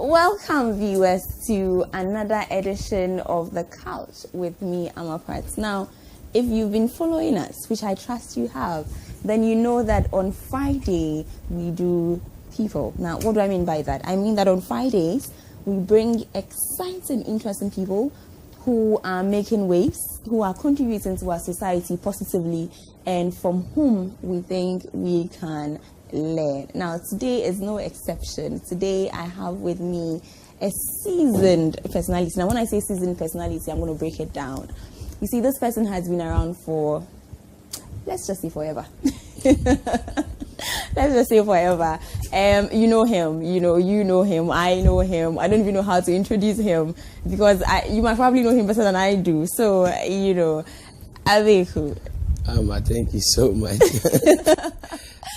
Welcome, viewers, to another edition of The Couch with me, Pratt. Now, if you've been following us, which I trust you have, then you know that on Friday we do people. Now, what do I mean by that? I mean that on Fridays we bring exciting, interesting people who are making waves, who are contributing to our society positively, and from whom we think we can learn. Now, today is no exception. Today I have with me a seasoned personality. Now, when I say seasoned personality, I'm going to break it down. You see, this person has been around for, let's just say forever. Let's just say forever. You know him, you know him, I know him. I don't even know how to introduce him because you might probably know him better than I do. So, Abeiku. Thank you so much.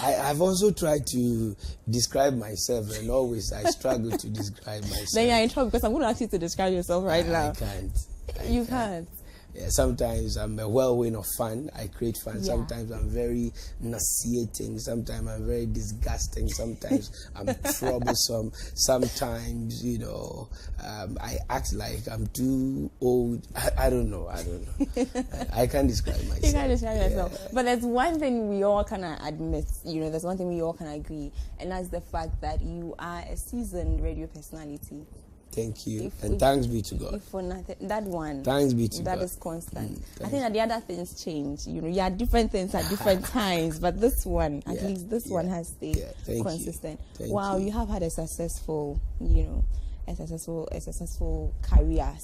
I've also tried to describe myself, and always I struggle to describe myself. Then you're in trouble because I'm going to ask you to describe yourself right now. I can't. You can't. Yeah, sometimes I'm a whirlwind of fun. I create fun. Yeah. Sometimes I'm very nauseating. Sometimes I'm very disgusting. Sometimes I'm troublesome. Sometimes, I act like I'm too old. I don't know. I can't describe myself. You can't describe yourself. But there's one thing we all kind of admit, there's one thing we all can agree, and that's the fact that you are a seasoned radio personality. Thank you. And thanks be to God. If for nothing, that one. Thanks be to God. That is constant. I think that the other things change. You have different things at different times, but this one, at least this one has stayed consistent. Wow, you have had a successful, a successful career,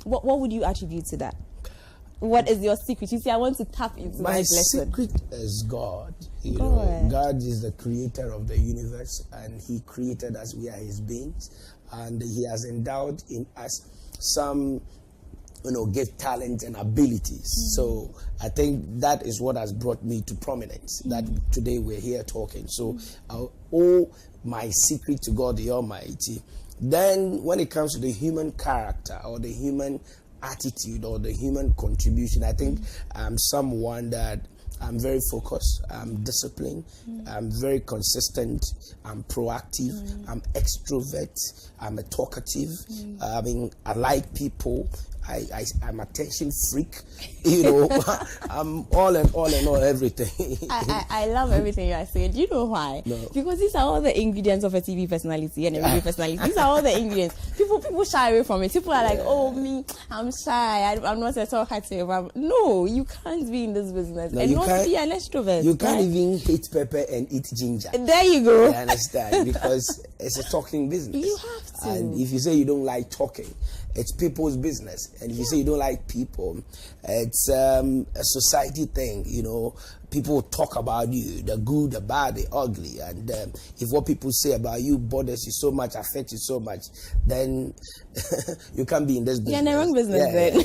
What would you attribute to that? What is your secret? You see, I want to tap into my lesson. secret is God. God is the creator of the universe, and He created us. We are His beings, and He has endowed in us some, gift, talent, and abilities. So I think that is what has brought me to prominence. That today we're here talking. So I owe my secret to God the Almighty. Then, when it comes to the human character or the human attitude or the human contribution, I think I'm someone that I'm very focused, I'm disciplined, I'm very consistent, I'm proactive, I'm extrovert, I'm a talkative, I like people, I'm attention freak, I'm all everything. I love everything you are saying. Do you know why? No. Because these are all the ingredients of a TV personality and a radio personality. These are all the ingredients. People shy away from it. People are like, oh, me, I'm shy, I'm not a talkative. No, you can't be in this business. No, and not be an extrovert. You can't even hate pepper and eat ginger. There you go. I understand, because it's a talking business. You have to. And if you say you don't like talking, it's people's business. And if you say you don't like people, it's a society thing. People talk about you, the good, the bad, the ugly. And if what people say about you bothers you so much, affects you so much, then you can't be in this business. You're in the wrong business then.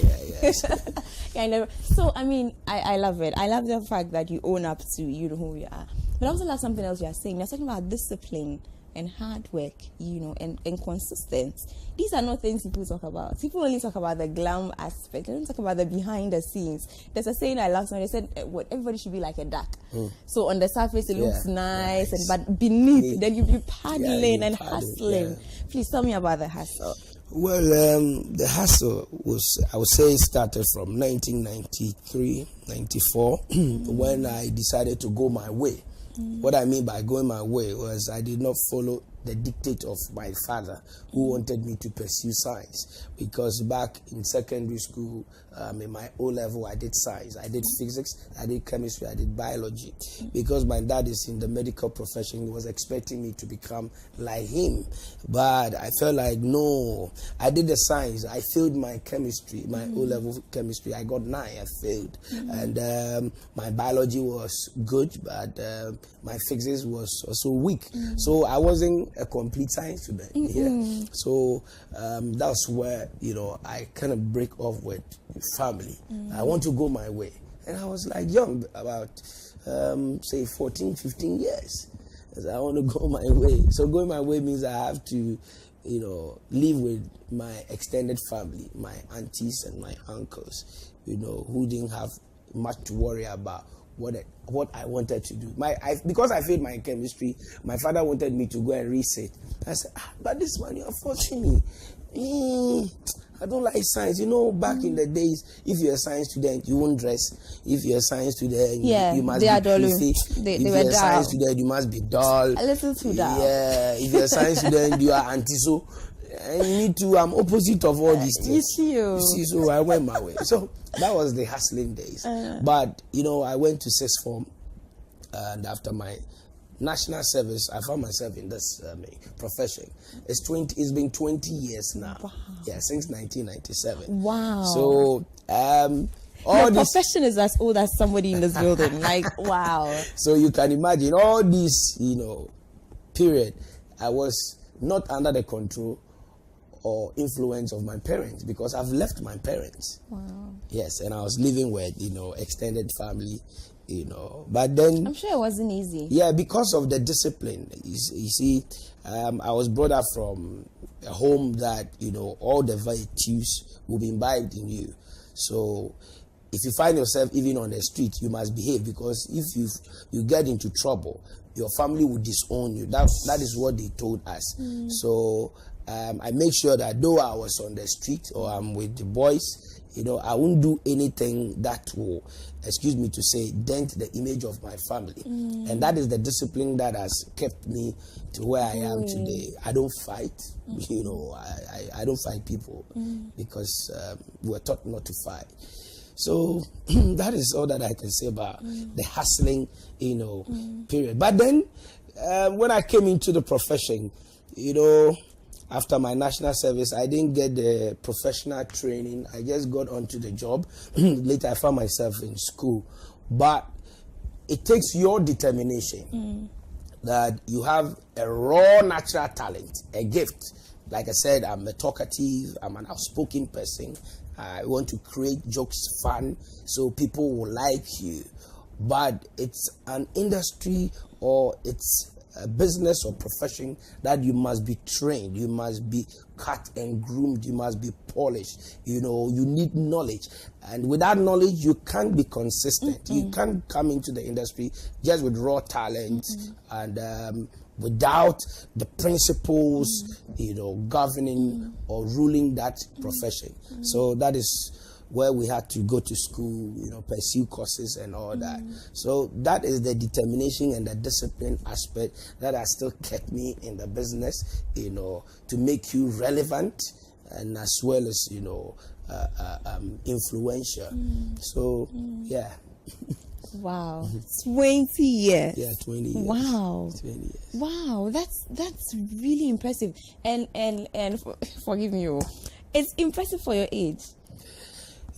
Yeah. So, I love it. I love the fact that you own up to who you are. But I also love something else you are saying. You're talking about discipline and hard work, and consistency. These are not things people talk about. People only talk about the glam aspect. They don't talk about the behind the scenes. There's a saying I love. They said, everybody should be like a duck. So on the surface it looks nice, but beneath, then you be paddling and hustling. Please tell me about the hustle. Well, the hustle I would say, started from 1993, 94, when I decided to go my way. What I mean by going my way was I did not follow the dictate of my father, who wanted me to pursue science, because back in secondary school, in my O-level, I did science, I did physics, I did chemistry, I did biology. Because my dad is in the medical profession, he was expecting me to become like him. But I felt like, no, I did the science, I failed my chemistry, my O-level chemistry, I got 9, I failed. And my biology was good, but my physics was also weak. So I wasn't a complete science student. So that's where I kind of break off with family. I want to go my way, and I was like young, about say 14, 15 years. I want to go my way. So going my way means I have to live with my extended family, my aunties and my uncles, who didn't have much to worry about what I wanted to do. Because I failed my chemistry, my father wanted me to go and reset. I said, but this man, you're forcing me. I don't like science. Back in the days, if you're a science student, you won't dress. If you're a science student, you must be pretty. If you're a science student, you must be dull. A little too dull. Yeah. If you're a science student, you are anti-so. And me too, I'm opposite of all these things. You see, so I went my way. So that was the hustling days. But, I went to sixth form, and after my national service, I found myself in this profession. It's been 20 years now. Wow. Yeah, since 1997. Wow. So, your profession is as old as somebody in this building. Like, wow. So you can imagine all this, period, I was not under the control or influence of my parents, because I've left my parents. Wow. Yes, and I was living with, extended family, but then... I'm sure it wasn't easy. Yeah, because of the discipline. You see, I was brought up from a home that, all the virtues will be imbibed in you. So if you find yourself even on the street, you must behave, because if you get into trouble, your family will disown you. That is what they told us. So I make sure that though I was on the street or I'm with the boys, I won't do anything that will, excuse me to say, dent the image of my family. And that is the discipline that has kept me to where I am today. I don't fight, I don't fight people because we were taught not to fight. So that is all that I can say about the hustling, period. But then when I came into the profession, after my national service, I didn't get the professional training. I just got onto the job. Later, I found myself in school. But it takes your determination that you have a raw natural talent, a gift. Like I said, I'm a talkative, I'm an outspoken person. I want to create jokes, fun, so people will like you. But it's an industry or it's a business or profession that you must be trained, you must be cut and groomed, you must be polished. You need knowledge, and without knowledge you can't be consistent. You can't come into the industry just with raw talent and without the principles governing or ruling that profession. So that is where we had to go to school, pursue courses and all that. So that is the determination and the discipline aspect that has still kept me in the business, to make you relevant and as well as, influential. So, yeah. Wow. 20 years. Yeah, 20 years. Wow. 20 years. Wow, that's really impressive. And forgive me, it's impressive for your age.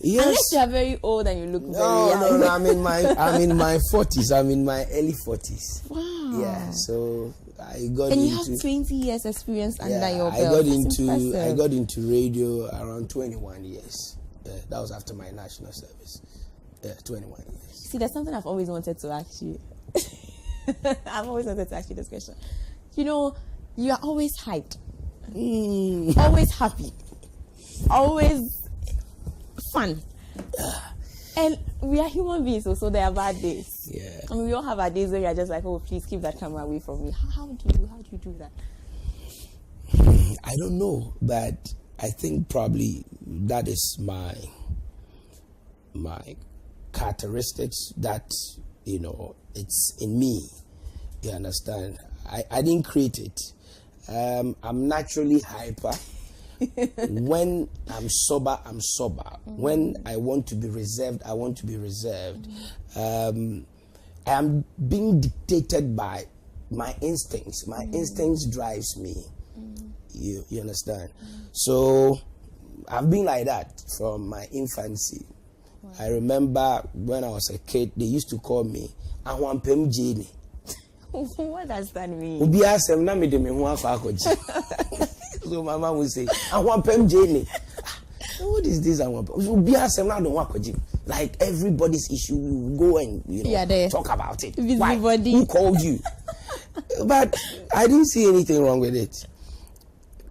Yes. Unless you are very old and you look very young. No, I'm in my 40s. I'm in my early 40s. Wow. Yeah, so I got and into... you have 20 years experience under your belt. I got into radio around 21 years. Yeah, that was after my national service. Yeah, 21 years. See, there's something I've always wanted to ask you. I've always wanted to ask you this question. You are always hyped. Always happy. Always fun. And we are human beings, so there are bad days. Yeah. I mean, we all have our days where we are just like, oh, please keep that camera away from me. How do you do that? I don't know, but I think probably that is my characteristics that, it's in me. You understand? I didn't create it. I'm naturally hyper. When I'm sober, I'm sober. When I want to be reserved, I want to be reserved. I am being dictated by my instincts. My instincts drives me. You understand? So I've been like that from my infancy. Wow. I remember when I was a kid, they used to call me Ahwampem Jini. What does that mean? So my mom would say, Ahwampem Jini. What is this? Like everybody's issue, you go and talk about it. Why? Who called you? But I didn't see anything wrong with it.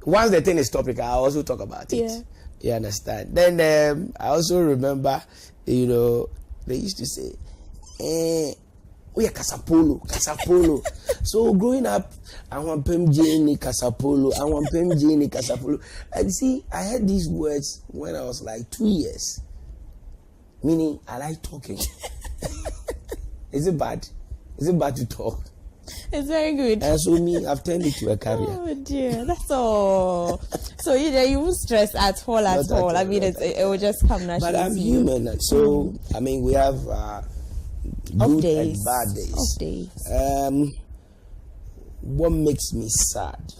Once the thing is topic, I also talk about it. Yeah. You understand? Then I also remember, they used to say, we are Casapolo. So growing up, I want Pem Jane Casapolo, I want Pem Jane Casapolo. And see, I heard these words when I was like 2 years. Meaning, I like talking. Is it bad? Is it bad to talk? It's very good. And so me, I've turned it to a career. Oh dear, that's all. So you won't stress at all. I mean, it will just come naturally. But I'm human, so I mean, we have good and bad days. Off days. What makes me sad,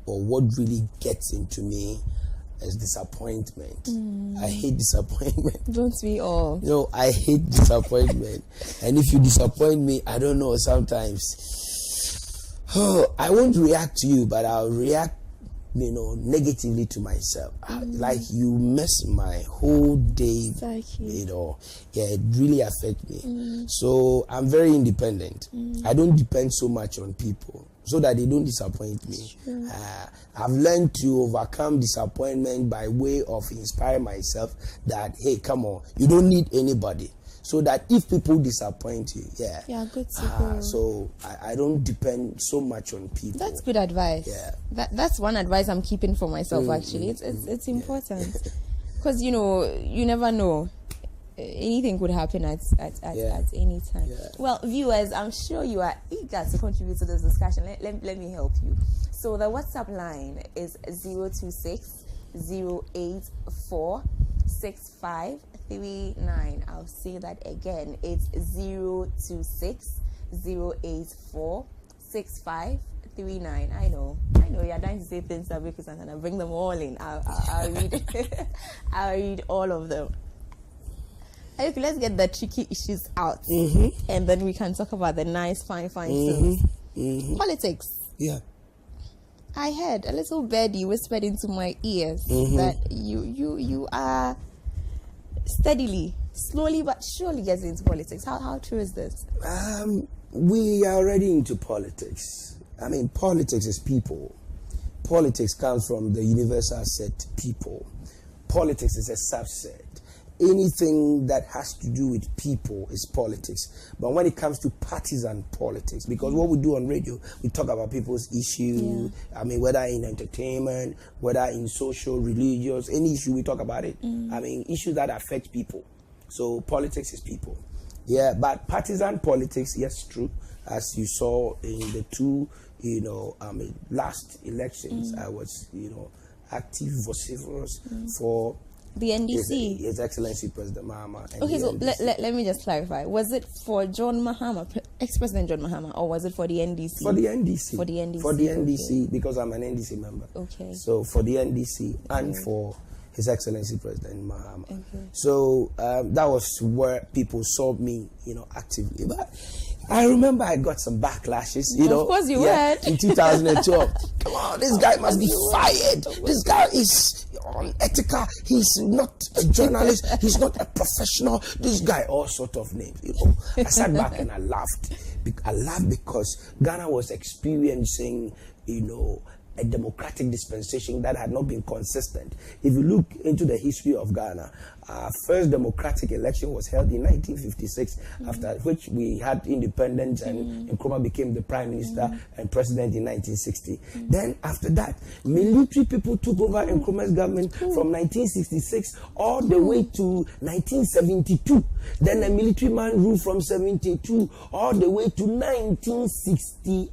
or what really gets into me, is disappointment. I hate disappointment. Don't we all? No, I hate disappointment. And if you disappoint me, I don't know, sometimes I won't react to you, but I'll react, negatively to myself. Like you mess my whole day, it really affects me. So I'm very independent. I don't depend so much on people, so that they don't disappoint me. I've learned to overcome disappointment by way of inspiring myself that, hey, come on, you don't need anybody. So that if people disappoint you, good to go. So I don't depend so much on people. That's good advice. Yeah. That's one advice I'm keeping for myself, actually. It's important. Because, you never know. Anything could happen at any time. Yeah. Well, viewers, I'm sure you are eager to contribute to this discussion. Let me help you. So the WhatsApp line is 026 084 6539. I'll say that again. It's 026 084 6539. I know you're dying to say things, Abeiku Santana. Bring them all in. I'll read I'll read all of them. Okay, let's get the tricky issues out, and then we can talk about the nice, fine things. Politics. Yeah. I heard a little birdie whispered into my ears that you are steadily, slowly but surely getting into politics. How true is this? We are already into politics. I mean, politics is people. Politics comes from the universal set people. Politics is a subset. Anything that has to do with people is politics. But when it comes to partisan politics, because what we do on radio, we talk about people's issues. I mean, whether in entertainment, whether in social, religious, any issue, we talk about it. I mean, issues that affect people. So politics is people. Yeah, but partisan politics, yes, true. As you saw in the two, last elections, I was, active, vociferous for the NDC. His Excellency President Mahama. Okay, so let me just clarify. Was it for John Mahama, ex-President John Mahama, or was it for the NDC? For the NDC. For the NDC. For the NDC, because I'm an NDC member. Okay. So for the NDC and for His Excellency President Mahama. Okay. So that was where people saw me, actively. But I remember I got some backlashes, Of course you would. In 2012. Come on, this guy must be fired. This guy is unethical. He's not a journalist. He's not a professional. This guy, all sort of names. I sat back and I laughed. I laughed because Ghana was experiencing, a democratic dispensation that had not been consistent. If you look into the history of Ghana, our first democratic election was held in 1956, after which we had independence and Nkrumah became the prime minister and president in 1960. Then after that, military people took over Nkrumah's government from 1966 all the way to 1972. Then a military man ruled from 72 all the way to 1960,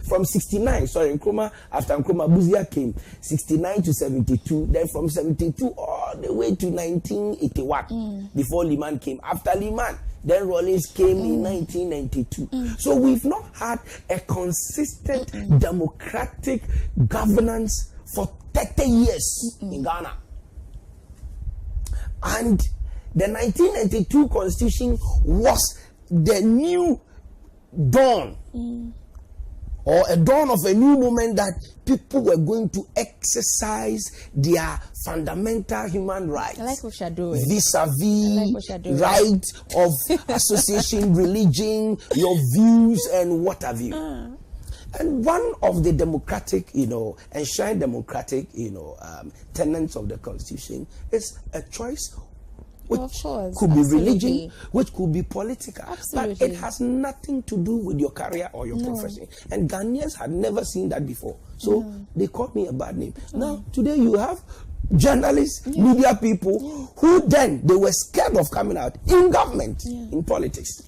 from 69, Nkrumah, after Nkrumah, Buzia came, 69 to 72, then from 72 all the way to 1981, before Liman came. After Liman, then Rawlings came in 1992. So we've not had a consistent democratic governance for 30 years in Ghana. And the 1992 constitution was the new dawn, or a dawn of a new moment that people were going to exercise their fundamental human rights. I like foreshadowing. Vis-a-vis right of association, religion, your views, and what have you. And one of the democratic, enshrined democratic, tenets of the Constitution is a choice which course, could be absolutely. religion, which could be political. Absolutely. But it has nothing to do with your career or your profession. And Ghanaians had never seen that before. So they called me a bad name. Now, today you have journalists, media people, who then, they were scared of coming out in government, in politics.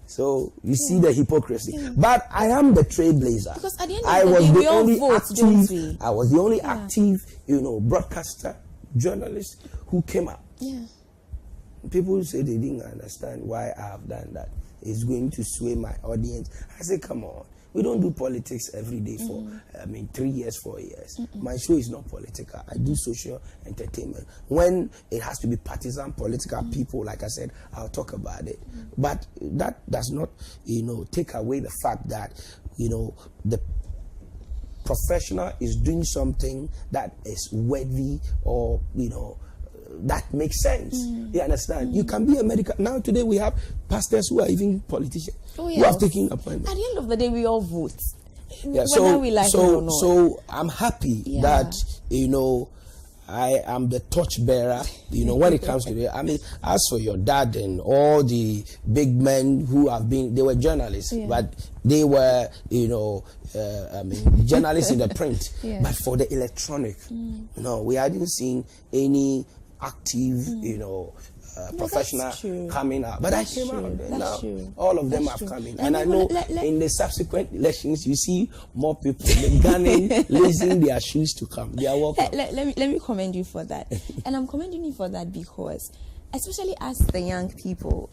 So you see the hypocrisy. But I am the trailblazer. Because at the end I of the was day, the we all only vote, don't we? active. I was the only active, broadcaster, journalist who came out. Yeah. People say they didn't understand why I have done that. It's going to sway my audience. I say, come on. We don't do politics every day for, 3 years, 4 years. My show is not political. I do social entertainment. When it has to be partisan political people, like I said, I'll talk about it. But that does not, take away the fact that, the professional is doing something that is worthy or, that makes sense. You understand? You can be a medical. Now today we have pastors who are even politicians who have taken appointments. At the end of the day, we all vote. Yeah, whether we like it or not. So I'm happy that I am the torchbearer. When it comes to it, as for your dad and all the big men who have been, they were journalists, but they were journalists in the print. But for the electronic, we hadn't seen any active, professional coming out. But I came out. Now all of them have come in. And I know in the subsequent elections, you see more people, the Ghanaians, lacing their shoes to come. They are welcome. Let me commend you for that. And I'm commending you for that because, especially as the young people,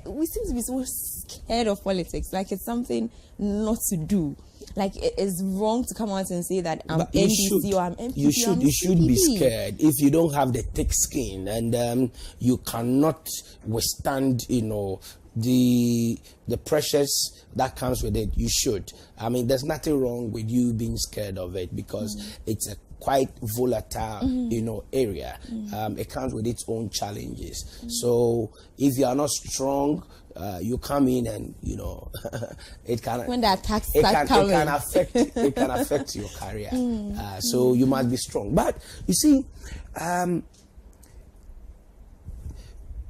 we seem to be so scared of politics. Like it's something not to do. Like it is wrong to come out and say that I'm NDC or I'm MPP. You should be scared if you don't have the thick skin and you cannot withstand, the pressures that comes with it. You should. There's nothing wrong with you being scared of it because it's a quite volatile, area. It comes with its own challenges. So if you are not strong, you come in and it can, when the attacks start coming, it can affect your career. So you must be strong. But you see,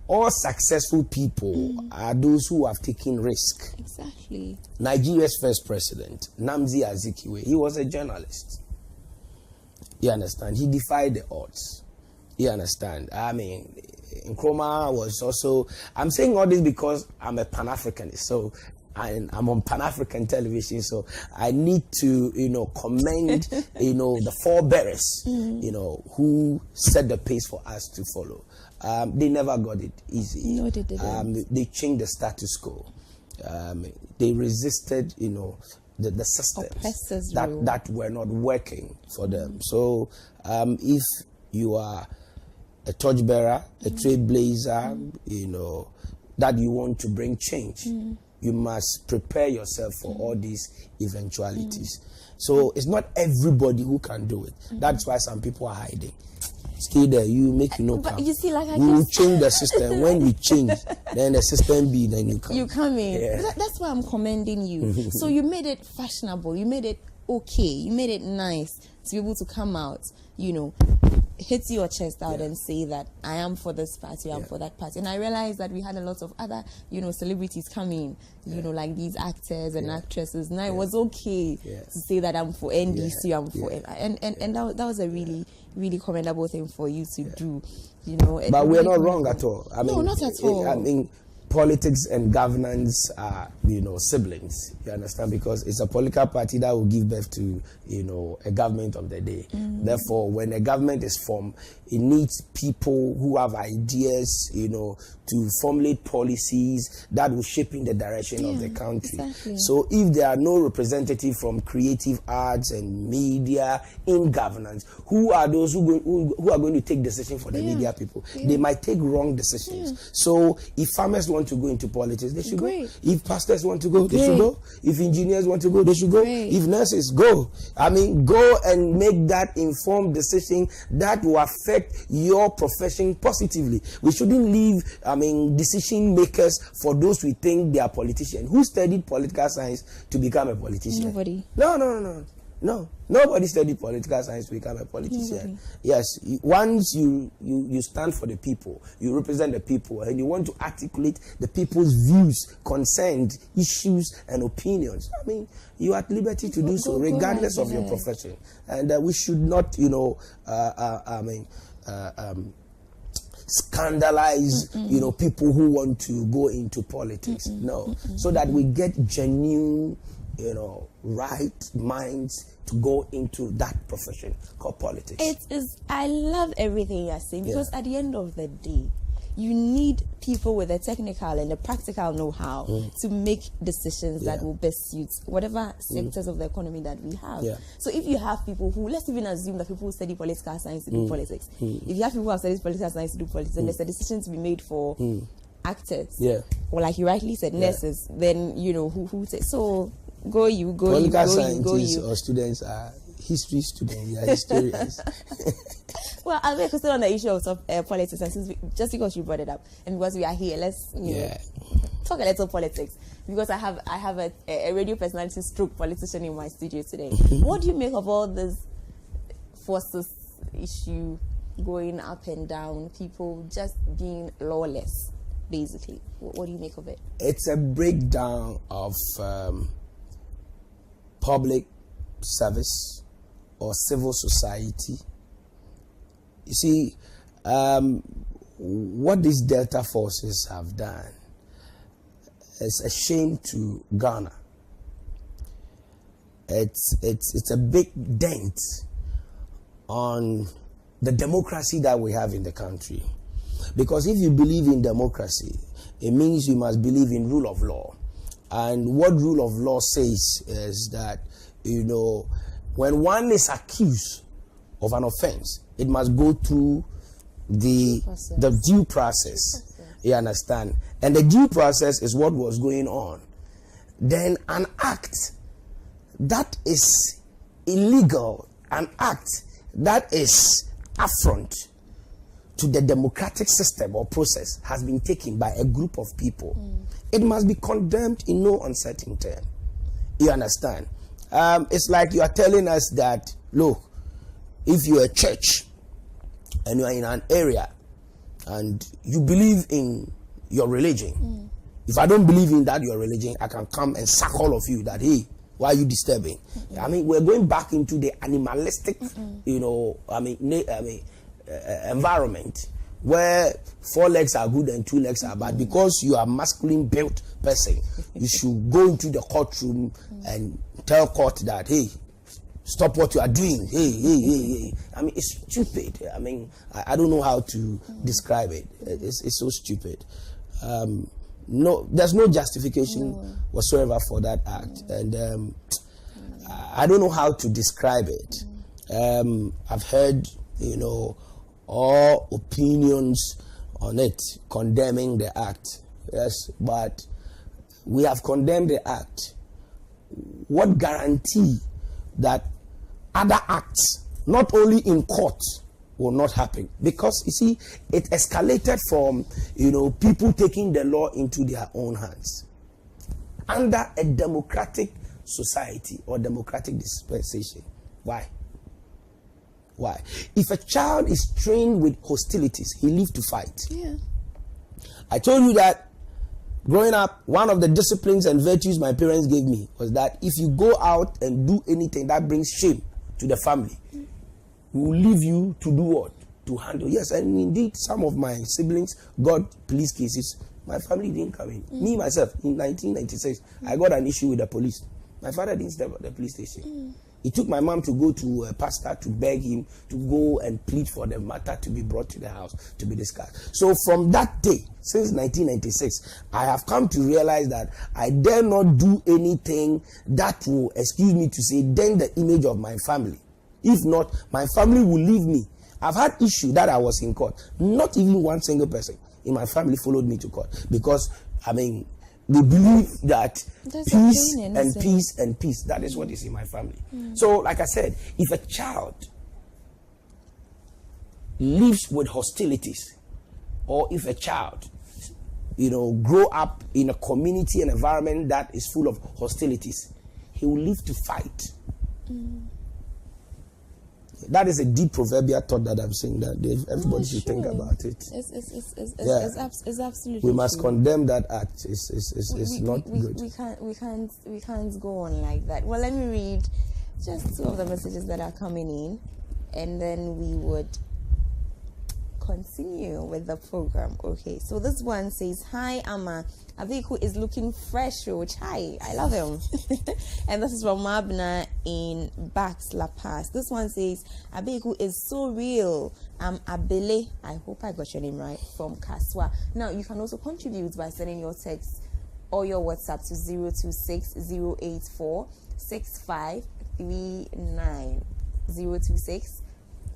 all successful people are those who have taken risk. Exactly. Nigeria's first president, Nnamdi Azikiwe, he was a journalist. You understand? He defied the odds. You understand? Nkrumah was also... I'm saying all this because I'm a Pan-Africanist. So I'm on Pan-African television. So I need to, commend, the forebearers, who set the pace for us to follow. They never got it easy. No, they didn't. They changed the status quo. They resisted, the systems that were not working for them. So if you are a torchbearer, a trailblazer, that you want to bring change, you must prepare yourself for all these eventualities. So it's not everybody who can do it. That's why some people are hiding. Stay there, you come. But you see, like we will change the system. When we change, then the system be, then you come. You come in. Yeah. That's why I'm commending you. So you made it fashionable. You made it okay. You made it nice to be able to come out, hit your chest out and say that I am for this party, I'm for that party. And I realized that we had a lot of other, celebrities coming, like these actors and actresses. Now it was okay to say that I'm for NDC, I'm for and that was a really, really commendable thing for you to do. But we're not wrong at all. No, not at all. Politics and governance are, siblings. You understand? Because it's a political party that will give birth to, a government of the day. Therefore, when a government is formed, it needs people who have ideas, to formulate policies that will shape in the direction of the country. Exactly. So if there are no representative from creative arts and media in governance, who are those who are going to take decisions for the media people? They might take wrong decisions. So if farmers want to go into politics, they should go. If pastors want to go, they should go. If engineers want to go, they should go. If nurses, go. Go and make that informed decision that will affect your profession positively. We shouldn't leave decision makers for those we think they are politicians. Who studied political science to become a politician? Nobody. No. No, nobody studied political science to become a politician. Yes, once you stand for the people, you represent the people, and you want to articulate the people's views, concerns, issues, and opinions. I mean, you are at liberty to do so, regardless of your profession. And we should not, scandalize, people who want to go into politics. No, so that we get genuine, right minds to go into that profession called politics. I love everything you're saying, because at the end of the day, you need people with the technical and the practical know-how to make decisions that will best suit whatever sectors of the economy that we have. So if you have people who, let's even assume that people who study political science to do politics. If you have people who have studied political science to do politics, and there's a decision to be made for actors, or like you rightly said, nurses, then who says so. Political scientists or students are history students, they are historians. Well, I'll be still on the issue of politics, and just because you brought it up, and because we are here, let's talk a little politics. Because I have a radio personality stroke politician in my studio today. What do you make of all this forces issue going up and down, people just being lawless, basically? What do you make of it? It's a breakdown of public service or civil society. You see, what these Delta forces have done is a shame to Ghana. It's a big dent on the democracy that we have in the country. Because if you believe in democracy, it means you must believe in rule of law. And what rule of law says is that, when one is accused of an offense, it must go through the due process. You understand? And the due process is what was going on. Then an act that is illegal, an act that is affront to the democratic system or process has been taken by a group of people. It must be condemned in no uncertain term. You understand? It's like you are telling us that, look, if you're a church and you are in an area and you believe in your religion, if I don't believe in that your religion, I can come and sack all of you that, hey, why are you disturbing? I mean, we're going back into the animalistic, environment where 4 legs are good and 2 legs are bad. Because you are a masculine built person, you should go into the courtroom and tell court that, hey, stop what you are doing. Hey. I mean, it's stupid. I mean, I don't know how to describe it. It's so stupid. No, there's no justification whatsoever for that act. And I don't know how to describe it. I've heard, all opinions on it, condemning the act. Yes, but we have condemned the act. What guarantee that other acts, not only in court, will not happen? Because you see, it escalated from people taking the law into their own hands. Under a democratic society or democratic dispensation. Why? If a child is trained with hostilities, he lives to fight. I told you that growing up, one of the disciplines and virtues my parents gave me was that if you go out and do anything that brings shame to the family, we will leave you to do what? To handle. Yes, and indeed, some of my siblings got police cases. My family didn't come in. Me, myself, in 1996, I got an issue with the police. My father didn't step at the police station. It took my mom to go to a pastor to beg him to go and plead for the matter to be brought to the house to be discussed. So from that day, since 1996, I have come to realize that I dare not do anything that will, excuse me to say, dent the image of my family. If not, my family will leave me. I've had issue that I was in court. Not even one single person in my family followed me to court because, they believe that peace and peace. That is what is in my family. So, like I said, if a child lives with hostilities, or if a child, grow up in a community and environment that is full of hostilities, he will live to fight. That is a deep proverbial thought that I'm saying that everybody should think about it. It's absolutely. We must true. condemn that act. It's not good. We can't go on like that. Well, let me read just 2 of the messages that are coming in, and then we would continue with the program. Okay, so this one says, "Hi, Amma. Abeiku is looking fresh, chai. I love him." And this is from Mabna in Bax La Paz. This one says, "Abeiku is so real. I'm Abele." I hope I got your name right, from Kaswa. Now, you can also contribute by sending your text or your WhatsApp to 026 084 6539. 026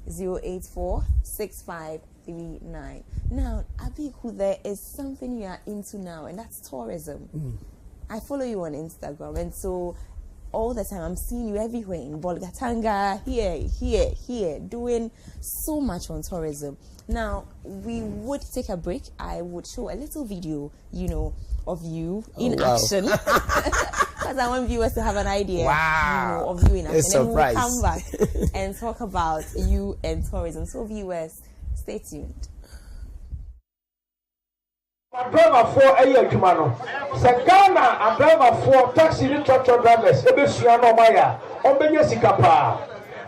084 6539. Now, Abeiku, there is something you are into now, and that's tourism. I follow you on Instagram, and so all the time I'm seeing you everywhere in Bolgatanga, here, doing so much on tourism. Now, we would take a break. I would show a little video, of you in action. Because I want viewers to have an idea of you in action. And then we'll come back and talk about you and tourism. So viewers, stay tuned. A driver for a year, Jumano. Sagana, a driver for taxi truck drivers, Ebesiano Maya, Obenyasicapa.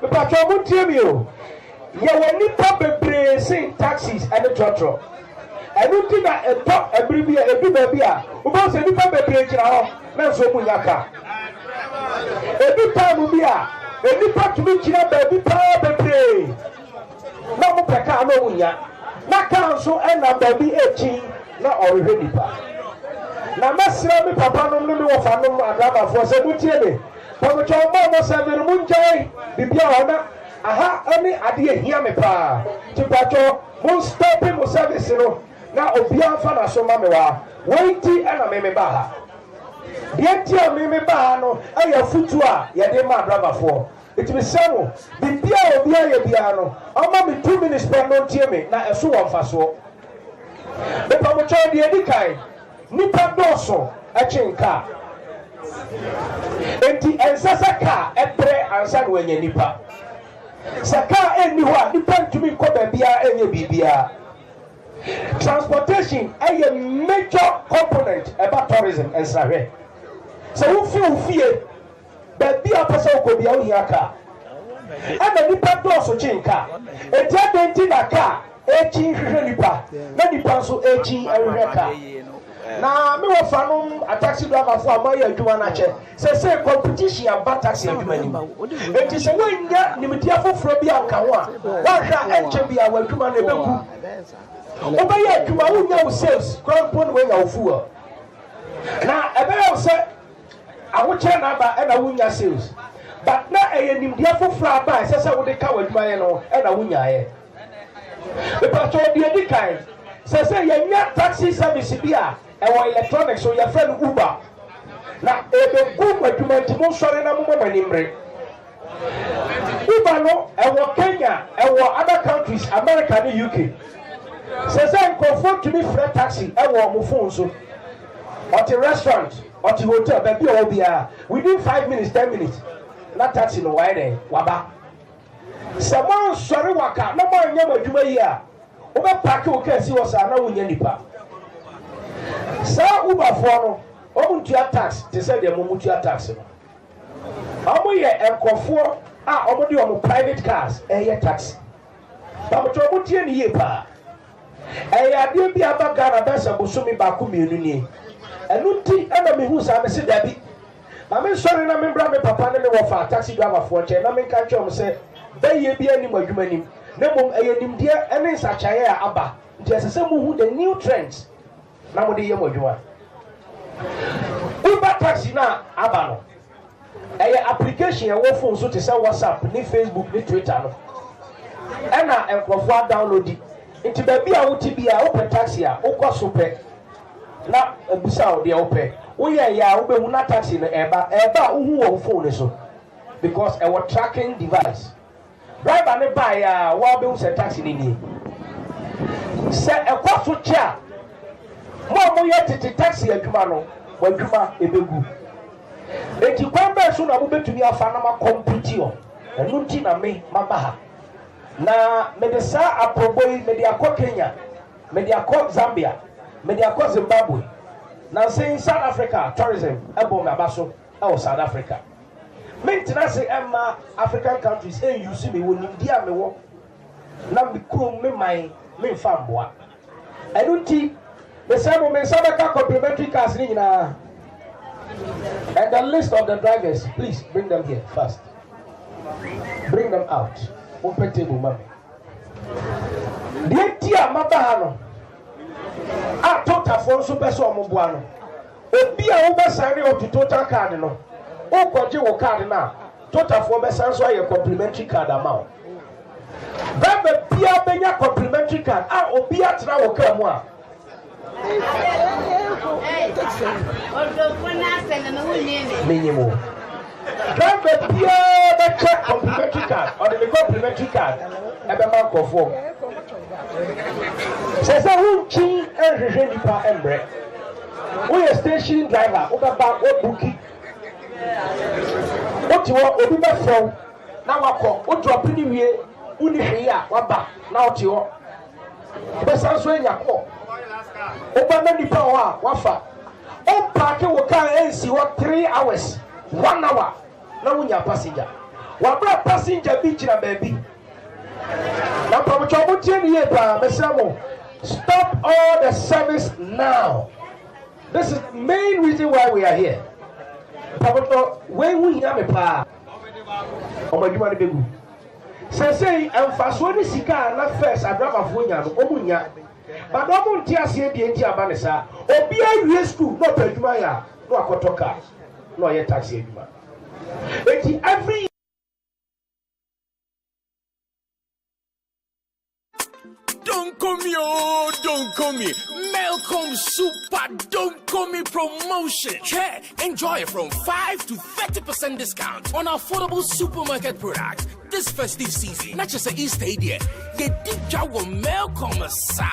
The patrol will tell you, you will need to be saying taxis and the truck. I don't think that a top every year, every baby, who wants a new paper page now, Menso Munyaka. Every time we are, every part to be killed, baby, power pray. No more Paka, no Munya. Na council and a baby 18. Na already pa na masira mi papa no no wo fa no adama fo se mutie me pamo cho mo se me mu njai bibia ona aha ani ade ehia me pa ti pacho mo stop mo service no na obia fa na so ma me wa wenti ana me ba ha de ti a me ba ha no aya futu a ye de ma adama fo it be semo bibia obia ye bia no ama me 2 minutes per no tie me na eso wo fa so. The Pamucho de Edikai, Nipa Doso, a chinka. Enti and Sasaka, a pre and Sanway Nipa. Saka anyone, depend to me, Kobabia and Bibia. Transportation, a major component about tourism and Sare. So who feel fear, but be a person could be out here. And the Nipa Doso chinka, a giant in a car. 18 nipa na nipa so 18 awreka na me wo fanom a taxi driver for amaya adwuma na che say competition about taxi adwuma ni enti se wanya nimdia foforo bi anka ho a wa hwa enche bi a wadwuma na beku obaya adwuma wo nya wo sales krampo no wanya wo fu na ebaya wo se awoche na ba e na wo nya sales but na nimdia foforo aba se wo de ka wadwuma ye no e na wo nya ye. The patrol the Edikai says, "You have taxi service here, and electronics, so your friend Uber. Now, a good document to most sorry, no more than Uber, no, and Kenya, and other countries, America and UK. Says, I conform to me free taxi, and more phones, or the restaurant, or the hotel, baby, will be within 5 minutes, 10 minutes. Not taxi, no, why then, Waba. Someone sorry waka no more nyama dwuma yi a wo be pack wo ka si wo sa na wo nya nipa sa Uber for no o muntua tax te say dem muntua tax no omo ye enkofo a omo de omo private cars ye taxi ba mo to mo tie ni ye pa ya de bi abaga na besa bosumi ba ko mienu ni enu ti ana me hu sa me se dabi ma me sorry na me bra me papa ne me wo fa taxi driver for che na me ka twom se Baye be any majumanim, Nemum a nim dear, and then such a abba, just as some who the new trends. Now, the Yamojua Uber taxi now, Abano. A application, a war phone so to sell WhatsApp, ni Facebook, ni Twitter. And I am for download it. Into the Bia Utibia open taxi, Oko super. Now, a Busao the open. We are ya, we will not taxi the Eba, who will phone so. Because our tracking device. Driver ne buy wa be say taxi ni say e kwaso cha mo ye tete taxi adwuma no wadwuma ebegu Eti kwamba so na mobetumi afa na makompiti o. Enu nti na me mabaha. Na me de sa aproboi me de akọ Kenya, me de akọ Zambia, me de akọ Zimbabwe. Na say South Africa tourism ebo me abaso e South Africa. Maintenance Emma African countries you see me when India me wo na me krom me mai me famboa. I don't think the same moment Sabaka complimentary cars ni na. And the list of the drivers, please bring them here first. Bring them out. Open table, mommy. The tia mabahano. Ah, total for super so mobuano. Obi a uba sign up to total card no. O kwaje wo card na. Total for be sign so your complimentary card amount. That be bia benya complimentary card. Ah, obi atra wo ka mu a. Minimum. Drive the Pierre the check complimentary card or the complimentary card. Ebema Kofo. Says a routine and Regenipa Embre. We are station driver, over back or bookie. What you want, Obiba from now, what drop in the way, Unia, Waba, now to you. Best answer in your call. Open the power, Wafa. On parking will carry AC what 3 hours, 1 hour. Now when you're passenger. What passenger beach in a baby? Now, stop all the service now. This is the main reason why we are here. When we have a power, say, I'm fast when you see car, not first, I drop a phone, Omunya. But no one tears here the entire Banessa. Or be a real school, no Pedumaya, no Akotoka, no yet taxi. Every Don't call me, oh, don't call me. Malcolm Super Don't Call Me promotion. Yeah, enjoy it from 5 to 30% discount on affordable supermarket products this festive season. Not just an Easter idea. Get deep job with Malcolm Asa.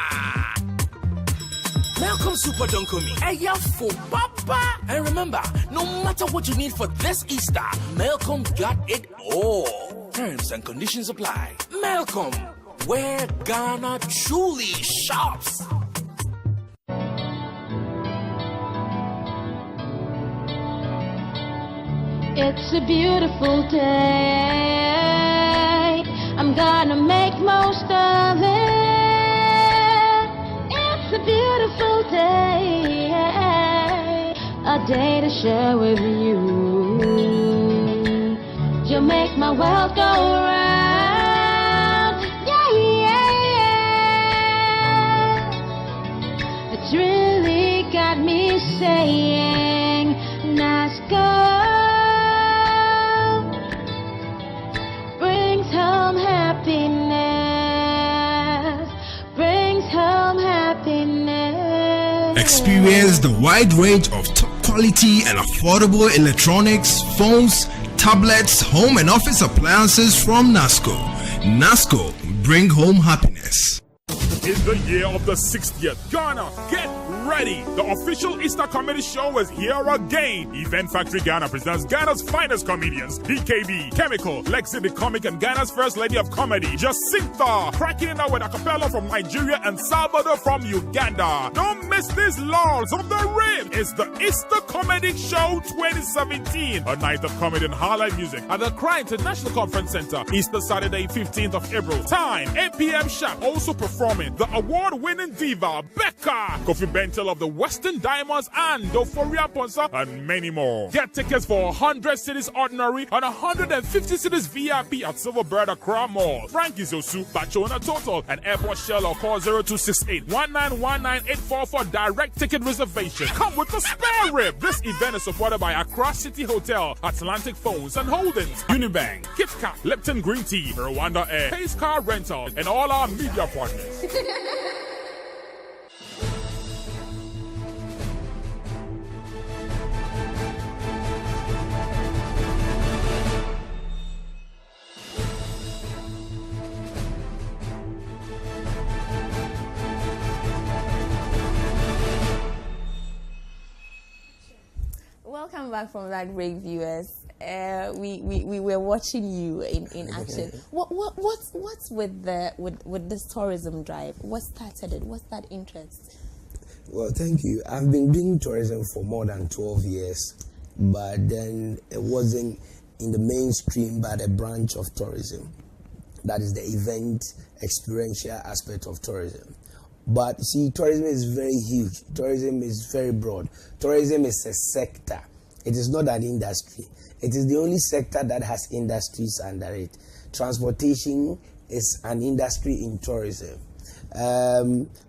Malcolm Super Don't Call Me. Hey, yeah, for Papa. And remember, no matter what you need for this Easter, Malcolm got it all. Terms and conditions apply. Malcolm, where Ghana truly shops. It's a beautiful day. I'm gonna make most of it. It's a beautiful day. A day to share with you. You'll make my world go round. Yeah, yeah. It's really got me saying, nice girl. Brings home happiness. Experience the wide range of top quality and affordable electronics, phones, tablets, home and office appliances from NASCO. NASCO, bring home happiness. In the year of the 60th, Ghana, get ready! The official Easter comedy show is here again. Event Factory Ghana presents Ghana's finest comedians: DKB, Chemical, Lexi the Comic, and Ghana's first lady of comedy, Jacinta, cracking it out with a cappella from Nigeria and Salvador from Uganda. Don't miss these laws of the rib. It's the Easter Comedy Show 2017, a night of comedy and highlight music at the Accra International Conference Center, Easter Saturday, 15th of April. Time, 8 p.m. sharp. Also performing the award-winning diva Becca, Kofi Bentel of the Western Diamonds, and Doforia Ponsa, and many more. Get tickets for 100 cities ordinary and 150 cities VIP at Silverbird Accra Mall, Frankie's Osu, Bachona Total, and Airport Shell, or call 0268 191984 for direct ticket reservation. Come with the spare rib. This event is supported by Accra City Hotel, Atlantic Phones and Holdings, Unibank, KitKat, Lipton Green Tea, Rwanda Air, Pace Car Rental, and all our media partners. Welcome back from that break, viewers. We were watching you in action. What's with this tourism drive? What started it? What's that interest? Well, thank you. I've been doing tourism for more than 12 years, but then it wasn't in the mainstream, but a branch of tourism. That is the event experiential aspect of tourism. But see, tourism is very huge. Tourism is very broad. Tourism is a sector. It is not an industry. It is the only sector that has industries under it. Transportation is an industry in tourism.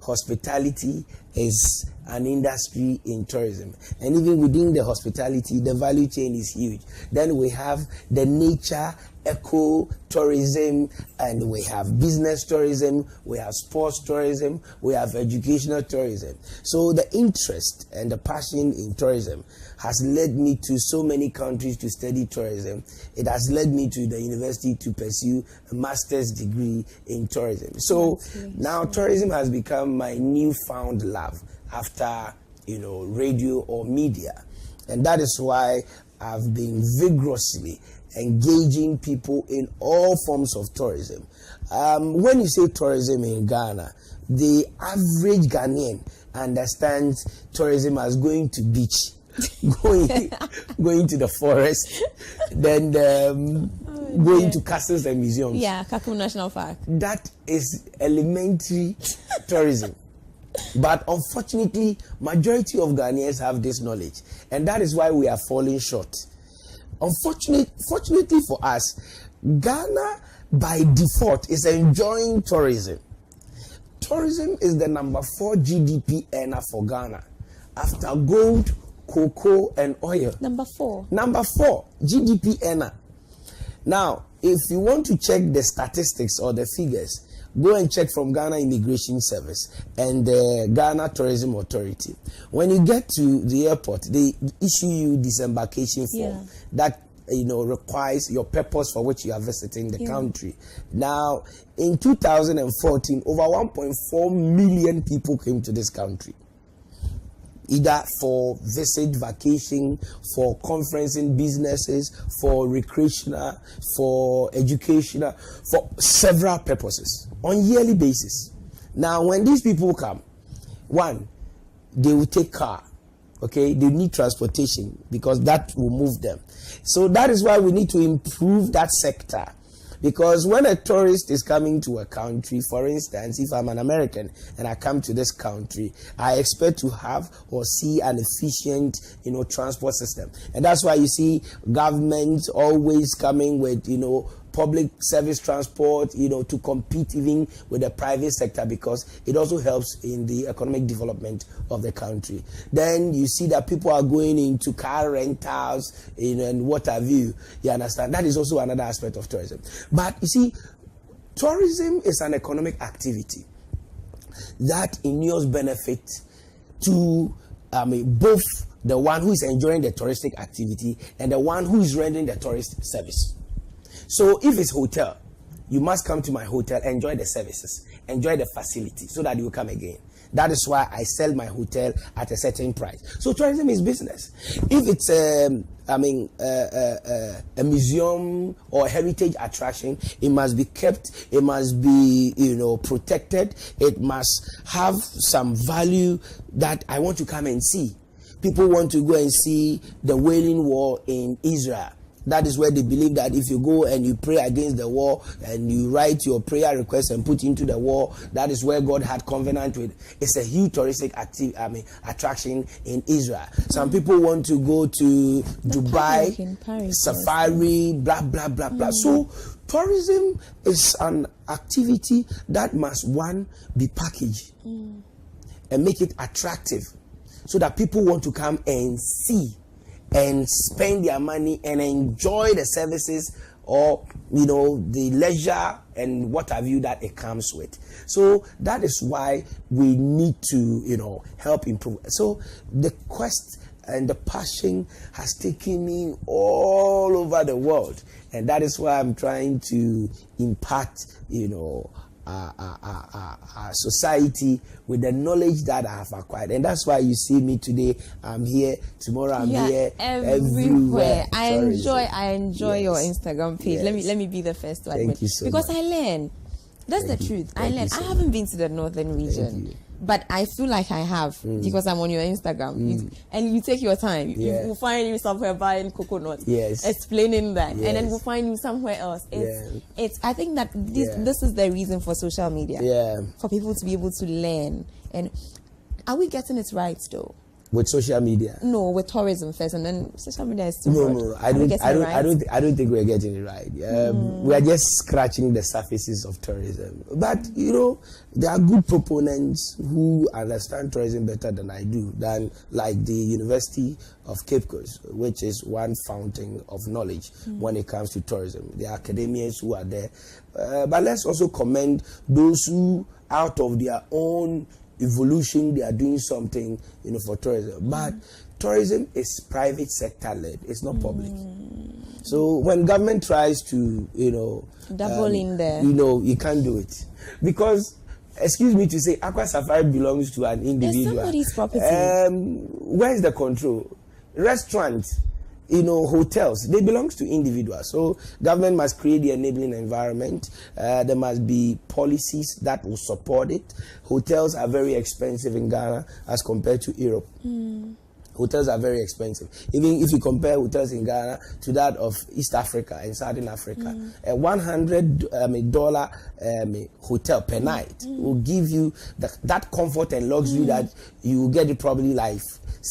Hospitality is an industry in tourism. And even within the hospitality, the value chain is huge. Then we have the nature, eco tourism, and we have business tourism, we have sports tourism, we have educational tourism. So the interest and the passion in tourism has led me to so many countries to study tourism. It has led me to the university to pursue a master's degree in tourism. So now tourism has become my newfound love after, radio or media. And that is why I've been vigorously engaging people in all forms of tourism. When you say tourism in Ghana, the average Ghanaian understands tourism as going to beach, going to the forest, then going to castles and museums. Yeah, Kakum National Park. That is elementary tourism. But unfortunately, majority of Ghanaians have this knowledge, and that is why we are falling short. Fortunately for us, Ghana by default is enjoying tourism. Tourism is the number 4 GDP earner for Ghana after gold, cocoa, and oil. Number 4 GDP earner. Now, if you want to check the statistics or the figures, go and check from Ghana Immigration Service and the Ghana Tourism Authority. When you get to the airport, they issue you disembarkation form that requires your purpose for which you are visiting the country. Now, in 2014, over 1.4 million people came to this country, either for visit, vacation, for conferencing businesses, for recreational, for educational, for several purposes on yearly basis. Now, when these people come, one, they will take car. Okay, they need transportation because that will move them. So that is why we need to improve that sector. Because when a tourist is coming to a country, for instance, if I'm an American and I come to this country, I expect to have or see an efficient, transport system. And that's why you see government always coming with, public service transport, to compete even with the private sector, because it also helps in the economic development of the country. Then you see that people are going into car rentals, and what have you. You understand? That is also another aspect of tourism. But you see, tourism is an economic activity that inures benefit to both the one who is enjoying the touristic activity and the one who is rendering the tourist service. So if it's hotel, you must come to my hotel, enjoy the services, enjoy the facility, so that you will come again. That is why I sell my hotel at a certain price. So tourism is business. If it's a museum or heritage attraction, it must be kept, it must be protected, it must have some value that I want to come and see. People want to go and see the Wailing Wall in Israel. That is where they believe that if you go and you pray against the wall and you write your prayer request and put into the wall, that is where God had covenant with. It's a huge touristic attraction in Israel. Some people want to go to Dubai, Paris, safari, blah, blah, blah, blah. So tourism is an activity that must, one, be packaged and make it attractive so that people want to come and see and spend their money and enjoy the services or the leisure and what have you that it comes with. So that is why we need to help improve. So the quest and the passion has taken me all over the world, and that is why I'm trying to impart society with the knowledge that I have acquired. And that's why you see me today. I'm here. Tomorrow I'm here. Everywhere. I enjoy Yes. your Instagram page. Yes. Let me be the first to admit. Thank you so because much. I learn. That's the truth. I learn. I haven't been to the northern region. But I feel like I have because I'm on your Instagram. And you take your time. Yeah. We'll find you somewhere buying coconut. Yes. Explaining that. Yes. And then we'll find you somewhere else. I think that this is the reason for social media. Yeah. For people to be able to learn. And are we getting it right though? With social media? No, with tourism first, and then social media is too No. I don't think we're getting it right. We are just scratching the surfaces of tourism. But there are good proponents who understand tourism better than I do, than like the University of Cape Coast, which is one fountain of knowledge when it comes to tourism. The academians who are there. But let's also commend those who, out of their own evolution, they are doing something for tourism. But tourism is private sector led, it's not public. So when government tries to double in there, you can't do it, because excuse me to say, Aqua Safari belongs to an individual. It's somebody's property. Where's the control? Restaurants, hotels, they belong to individuals. So government must create the enabling environment. There must be policies that will support it. Hotels are very expensive in Ghana as compared to Europe. Hotels are very expensive. Even if you compare hotels in Ghana to that of East Africa and Southern Africa, a $100 hotel per night will give you that comfort and luxury that you will get it probably like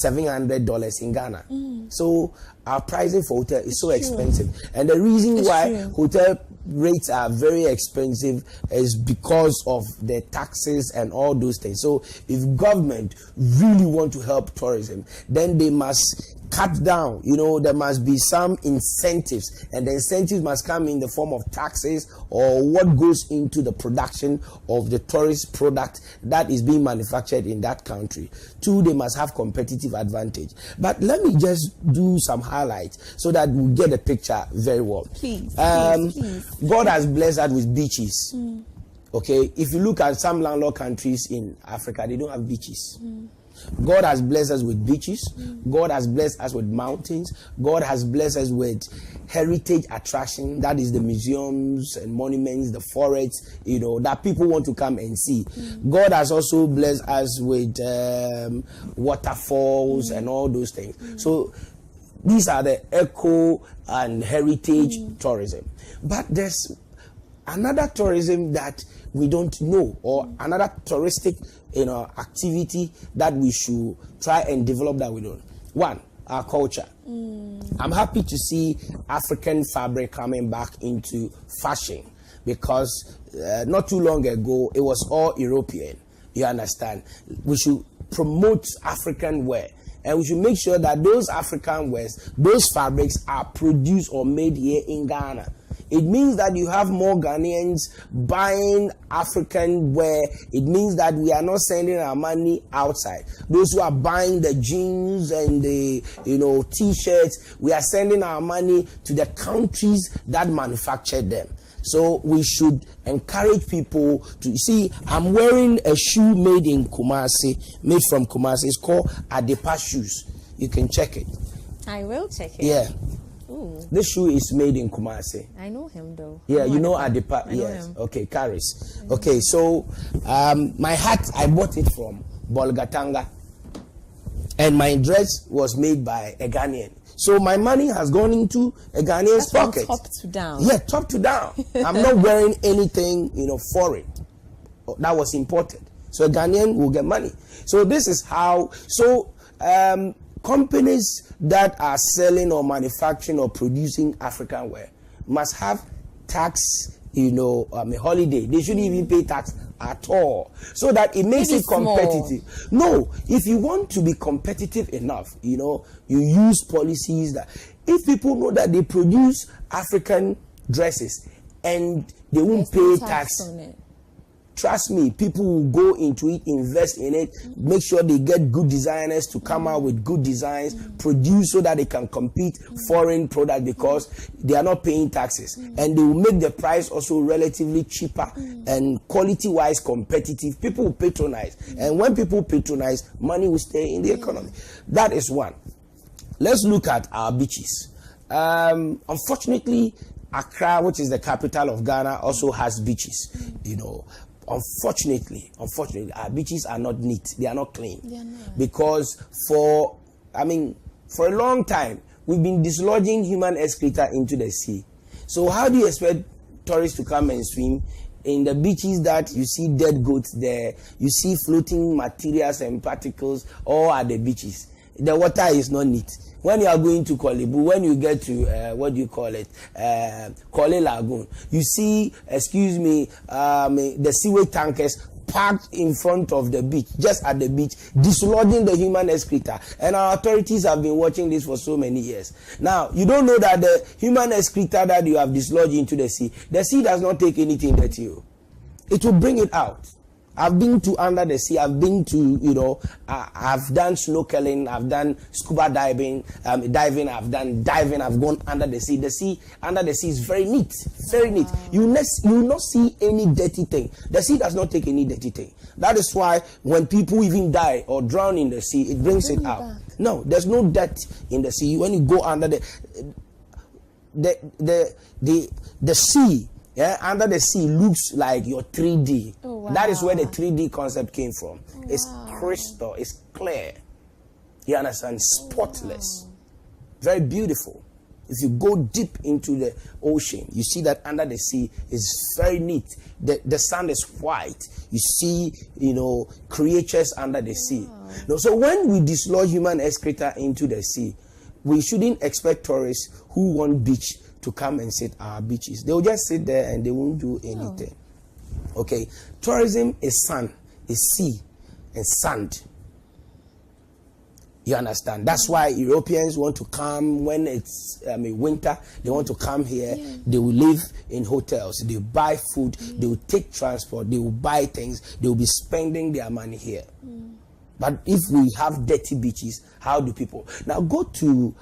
$700 in Ghana. So our pricing for hotel is so expensive, and the reason why hotel rates are very expensive is because of the taxes and all those things. So if government really want to help tourism, then they must cut down. There must be some incentives, and the incentives must come in the form of taxes or what goes into the production of the tourist product that is being manufactured in that country. Two, they must have competitive advantage. But let me just do some highlights so that we get the picture very well. Please. God has blessed us with beaches. Okay, if you look at some landlocked countries in Africa, they don't have beaches. God has blessed us with beaches. God has blessed us with mountains. God has blessed us with heritage attraction. That is the museums and monuments, the forests, that people want to come and see. God has also blessed us with waterfalls and all those things. So these are the eco and heritage tourism. But there's another tourism that we don't know, or another touristic activity that we should try and develop that we don't. One, our culture. I'm happy to see African fabric coming back into fashion, because not too long ago it was all European. You understand? We should promote African wear, and we should make sure that those African wares, those fabrics are produced or made here in Ghana. It means that you have more Ghanaians buying African wear. It means that we are not sending our money outside. Those who are buying the jeans and the t-shirts, we are sending our money to the countries that manufactured them. So we should encourage people to see. I'm wearing a shoe made from Kumasi. It's called Adepa shoes. You can check it. I will check it. Yeah. Ooh. This shoe is made in Kumasi. I know him though. Yeah, you know Adepa. Yes. Okay, Karis. Okay, so my hat, I bought it from Bolgatanga, and my dress was made by a Ghanaian. So my money has gone into a Ghanaian's pocket. Top to down. Yeah, top to down. I'm not wearing anything, foreign. That was imported. So a Ghanaian will get money. So this is how. So companies that are selling or manufacturing or producing African wear must have tax, holiday. They shouldn't even pay tax at all, so that it makes it competitive. No, if you want to be competitive enough, you use policies that if people know that they produce African dresses and they won't pay tax. trust me, people will go into it, invest in it, make sure they get good designers to come out with good designs, produce so that they can compete foreign product because they are not paying taxes, and they will make the price also relatively cheaper and quality-wise competitive. People will patronize, and when people patronize, money will stay in the economy. That is one. Let's look at our beaches. Unfortunately, Accra, which is the capital of Ghana, also has beaches. You know, unfortunately, our beaches are not neat. They are not clean. They are not. Because for a long time, we've been dislodging human excreta into the sea. So how do you expect tourists to come and swim in the beaches that you see dead goats there, you see floating materials and particles all at the beaches? The water is not neat. When you are going to Kolibu, when you get to Kole Lagoon, you see, the sewage tankers parked in front of the beach, just at the beach, dislodging the human excreta. And our authorities have been watching this for so many years. Now, you don't know that the human excreta that you have dislodged into the sea does not take anything dirty. It will bring it out. I've been to under the sea. I've been to, I've done snorkeling. I've done scuba diving. I've done diving. I've gone under the sea. The sea, under the sea is very neat. Very neat. You will not see any dirty thing. The sea does not take any dirty thing. That is why when people even die or drown in the sea, it brings it out. No, there's no dirt in the sea. When you go under the sea, under the sea looks like your 3D. Oh, wow. That is where the 3D concept came from. Oh, it's crystal, it's clear. You understand? Spotless. Wow. Very beautiful. If you go deep into the ocean, you see that under the sea is very neat. The sand is white. You see, creatures under the sea. Wow. So when we dislodge human excreta into the sea, we shouldn't expect tourists who want beach to come and sit our beaches. They will just sit there and they won't do anything. Okay, tourism is sun, is sea, and sand. You understand? That's why Europeans want to come when it's winter. They want to come here. Yeah. They will live in hotels. They will buy food. They will take transport. They will buy things. They will be spending their money here. But if we have dirty beaches, how do people? Now go to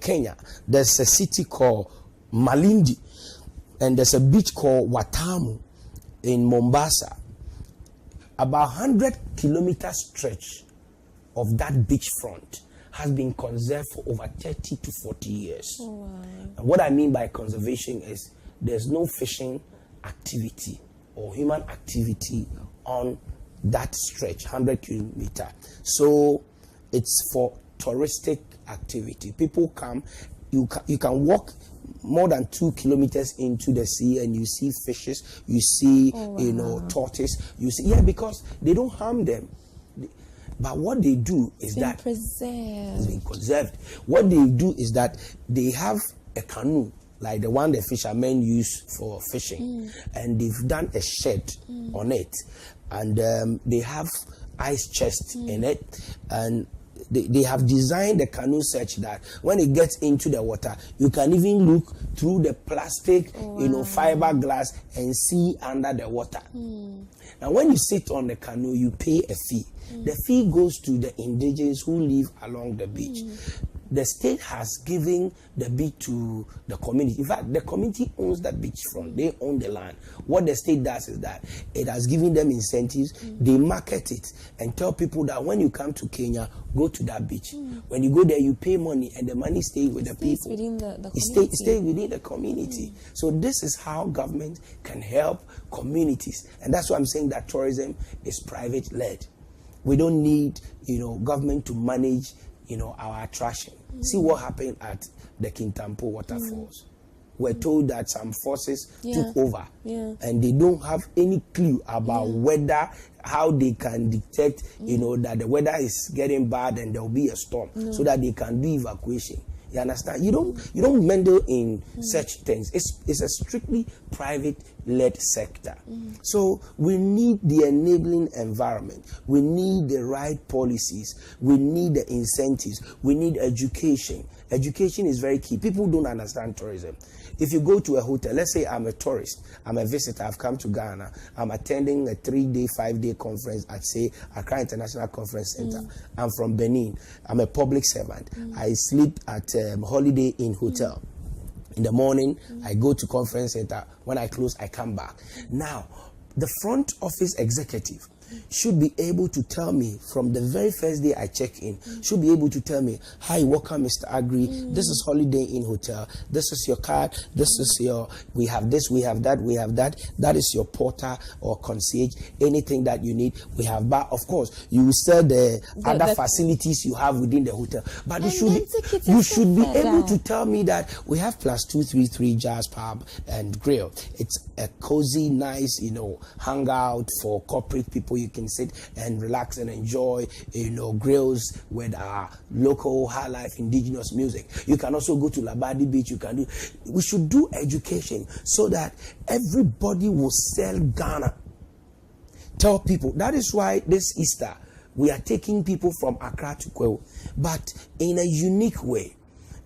Kenya. There's a city called Malindi, and there's a beach called Watamu in Mombasa. About 100 kilometer stretch of that beachfront has been conserved for over 30 to 40 years. Oh, wow. And what I mean by conservation is there's no fishing activity or human activity on that stretch, 100 kilometer. So it's for touristic activity. People come, you can walk more than 2 kilometers into the sea and you see fishes, you see, tortoise, you see, because they don't harm them. But what they do is that it's been preserved. What they do is that they have a canoe like the one the fishermen use for fishing, and they've done a shed on it, and they have ice chest in it, and they have designed the canoe such that when it gets into the water, you can even look through the plastic, fiberglass and see under the water. Now, when you sit on the canoe, you pay a fee. The fee goes to the indigenous who live along the beach. The state has given the beach to the community. In fact, the community owns the beachfront. They own the land. What the state does is that it has given them incentives. They market it and tell people that when you come to Kenya, go to that beach. When you go there, you pay money, and the money stays with the people. Within the community. It stays within the community. So this is how government can help communities. And that's why I'm saying that tourism is private-led. We don't need, government to manage, our attraction. See what happened at the Kintampo waterfalls. We're told that some forces took over, and they don't have any clue about how they can detect, that the weather is getting bad and there will be a storm, so that they can do evacuation. You understand? You don't meddle in such things. It's a strictly private led sector. So we need the enabling environment. We need the right policies. We need the incentives. We need education. Education is very key. People don't understand tourism. If you go to a hotel, let's say I'm a tourist, I'm a visitor, I've come to Ghana, I'm attending a 3-day, 5-day conference at, say, Accra International Conference Center. I'm from Benin. I'm a public servant. I sleep at Holiday Inn Hotel. In the morning, I go to conference center. When I close, I come back. Now, the front office executive should be able to tell me from the very first day I check in, should be able to tell me, hi, welcome Mr. Agri, this is Holiday Inn Hotel, this is your card, this is your, we have this, we have that, we have that, that is your porter or concierge, anything that you need, we have bar. Of course, you will sell the other facilities you have within the hotel, but you should be able to tell me that we have +233 Jazz Pub and Grill. It's a cozy, nice, hangout for corporate people. You can sit and relax and enjoy, grills with local high life indigenous music. You can also go to Labadi Beach. We should do education so that everybody will sell Ghana. Tell people. That is why this Easter we are taking people from Accra to Kwewo, but in a unique way.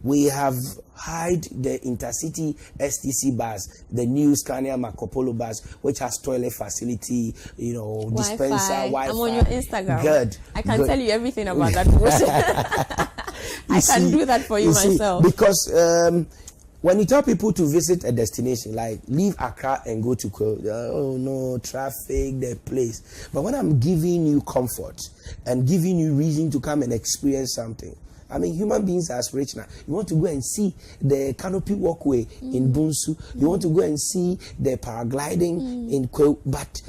We have hired the intercity STC bus, the new Scania Marco Polo bus, which has toilet facility, dispenser, Wi-Fi. I'm on your Instagram. Good. I can tell you everything about that bullshit. I can do that for you myself. Because when you tell people to visit a destination, like leave Accra and go to Kwewo, oh no, traffic, the place. But when I'm giving you comfort and giving you reason to come and experience something, I mean, human beings are aspirational. You want to go and see the canopy walkway in Bunsu. You want to go and see the paragliding in Kwewo. But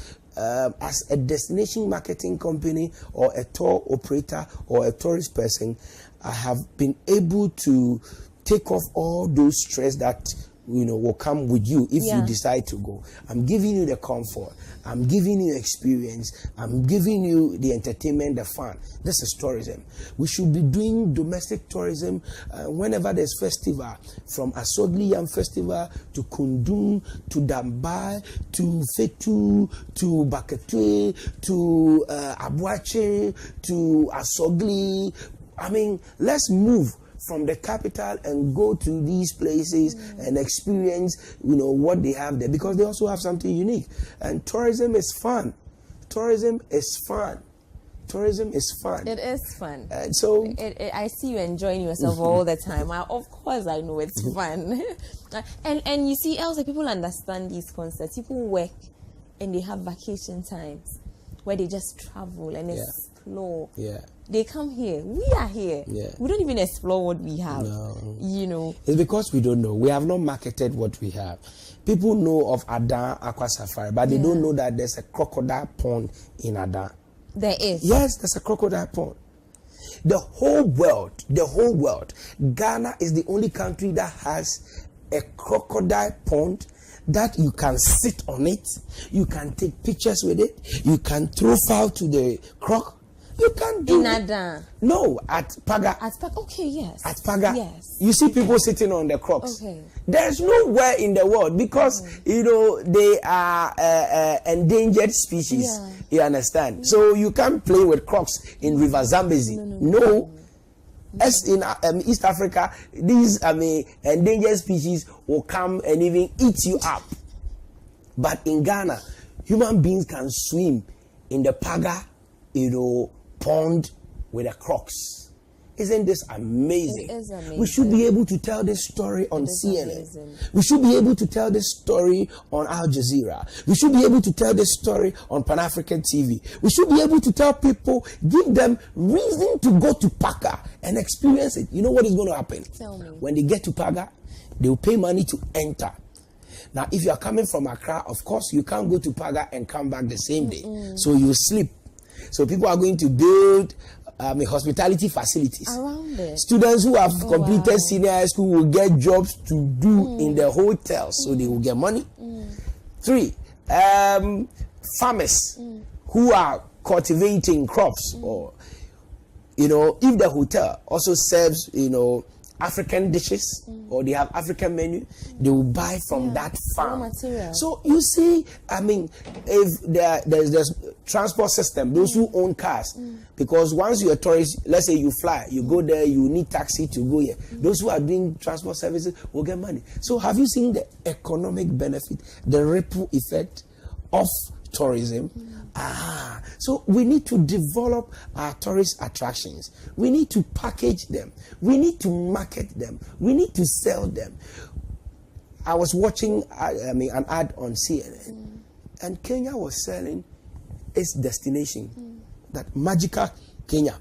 as a destination marketing company or a tour operator or a tourist person, I have been able to take off all those stress that will come with you if you decide to go. I'm giving you the comfort. I'm giving you experience. I'm giving you the entertainment, the fun. This is tourism. We should be doing domestic tourism whenever there's festival, from Asogli Yam Festival to Kundum to Dambai to Fetu to Bakatue to Abuache to Asogli. I mean, let's move from the capital and go to these places and experience, what they have there, because they also have something unique. And tourism is fun. Tourism is fun. Tourism is fun. It is fun. And so I see you enjoying yourself all the time. Of course, I know it's fun. and you see, also people understand these concepts. People work and they have vacation times where they just travel and explore. Yeah. They come here. We are here. Yeah. We don't even explore what we have. No. It's because we don't know. We have not marketed what we have. People know of Adan Aqua Safari, but they don't know that there's a crocodile pond in Adan. There is. Yes, there's a crocodile pond. The whole world, Ghana is the only country that has a crocodile pond that you can sit on it, you can take pictures with it, you can throw foul to the croc. You can't do in Adan. No, at Paga. At Paga, okay, yes. At Paga, yes. You see people sitting on the crocs. Okay. There's nowhere in the world because they are endangered species. Yeah. You understand? So you can't play with crocs in River Zambezi. No. As in East Africa, these endangered species will come and even eat you up. But in Ghana, human beings can swim in the Paga, pond with the crocs. Isn't this amazing? It is amazing. We should be able to tell this story on CNN. Amazing. We should be able to tell this story on Al Jazeera. We should be able to tell this story on Pan-African TV. We should be able to tell people, give them reason to go to Paga and experience it. You know what is going to happen? Tell me. When they get to Paga, they will pay money to enter. Now, if you are coming from Accra, of course, you can't go to Paga and come back the same day. So you sleep. So people are going to build hospitality facilities around it. Students who have completed senior high school will get jobs to do in the hotels, so they will get money. 3, farmers who are cultivating crops, or if the hotel also serves African dishes or they have African menu, they will buy from that farm. Raw material. So you see, I mean, if there's transport system, those who own cars, because once you're a tourist, let's say you fly, you go there, you need taxi to go here. Those who are doing transport services will get money. So have you seen the economic benefit, the ripple effect of tourism? So we need to develop our tourist attractions. We need to package them. We need to market them. We need to sell them. I was watching an ad on CNN, and Kenya was selling its destination, that magical Kenya.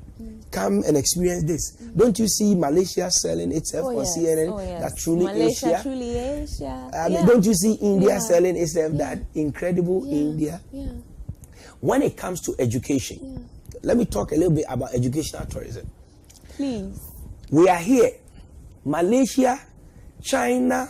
Come and experience this. Don't you see Malaysia selling itself on CNN? That truly Malaysia, Asia. truly Asia. Don't you see India selling itself that incredible India? When it comes to education, let me talk a little bit about educational tourism. Please. We are here. Malaysia, China,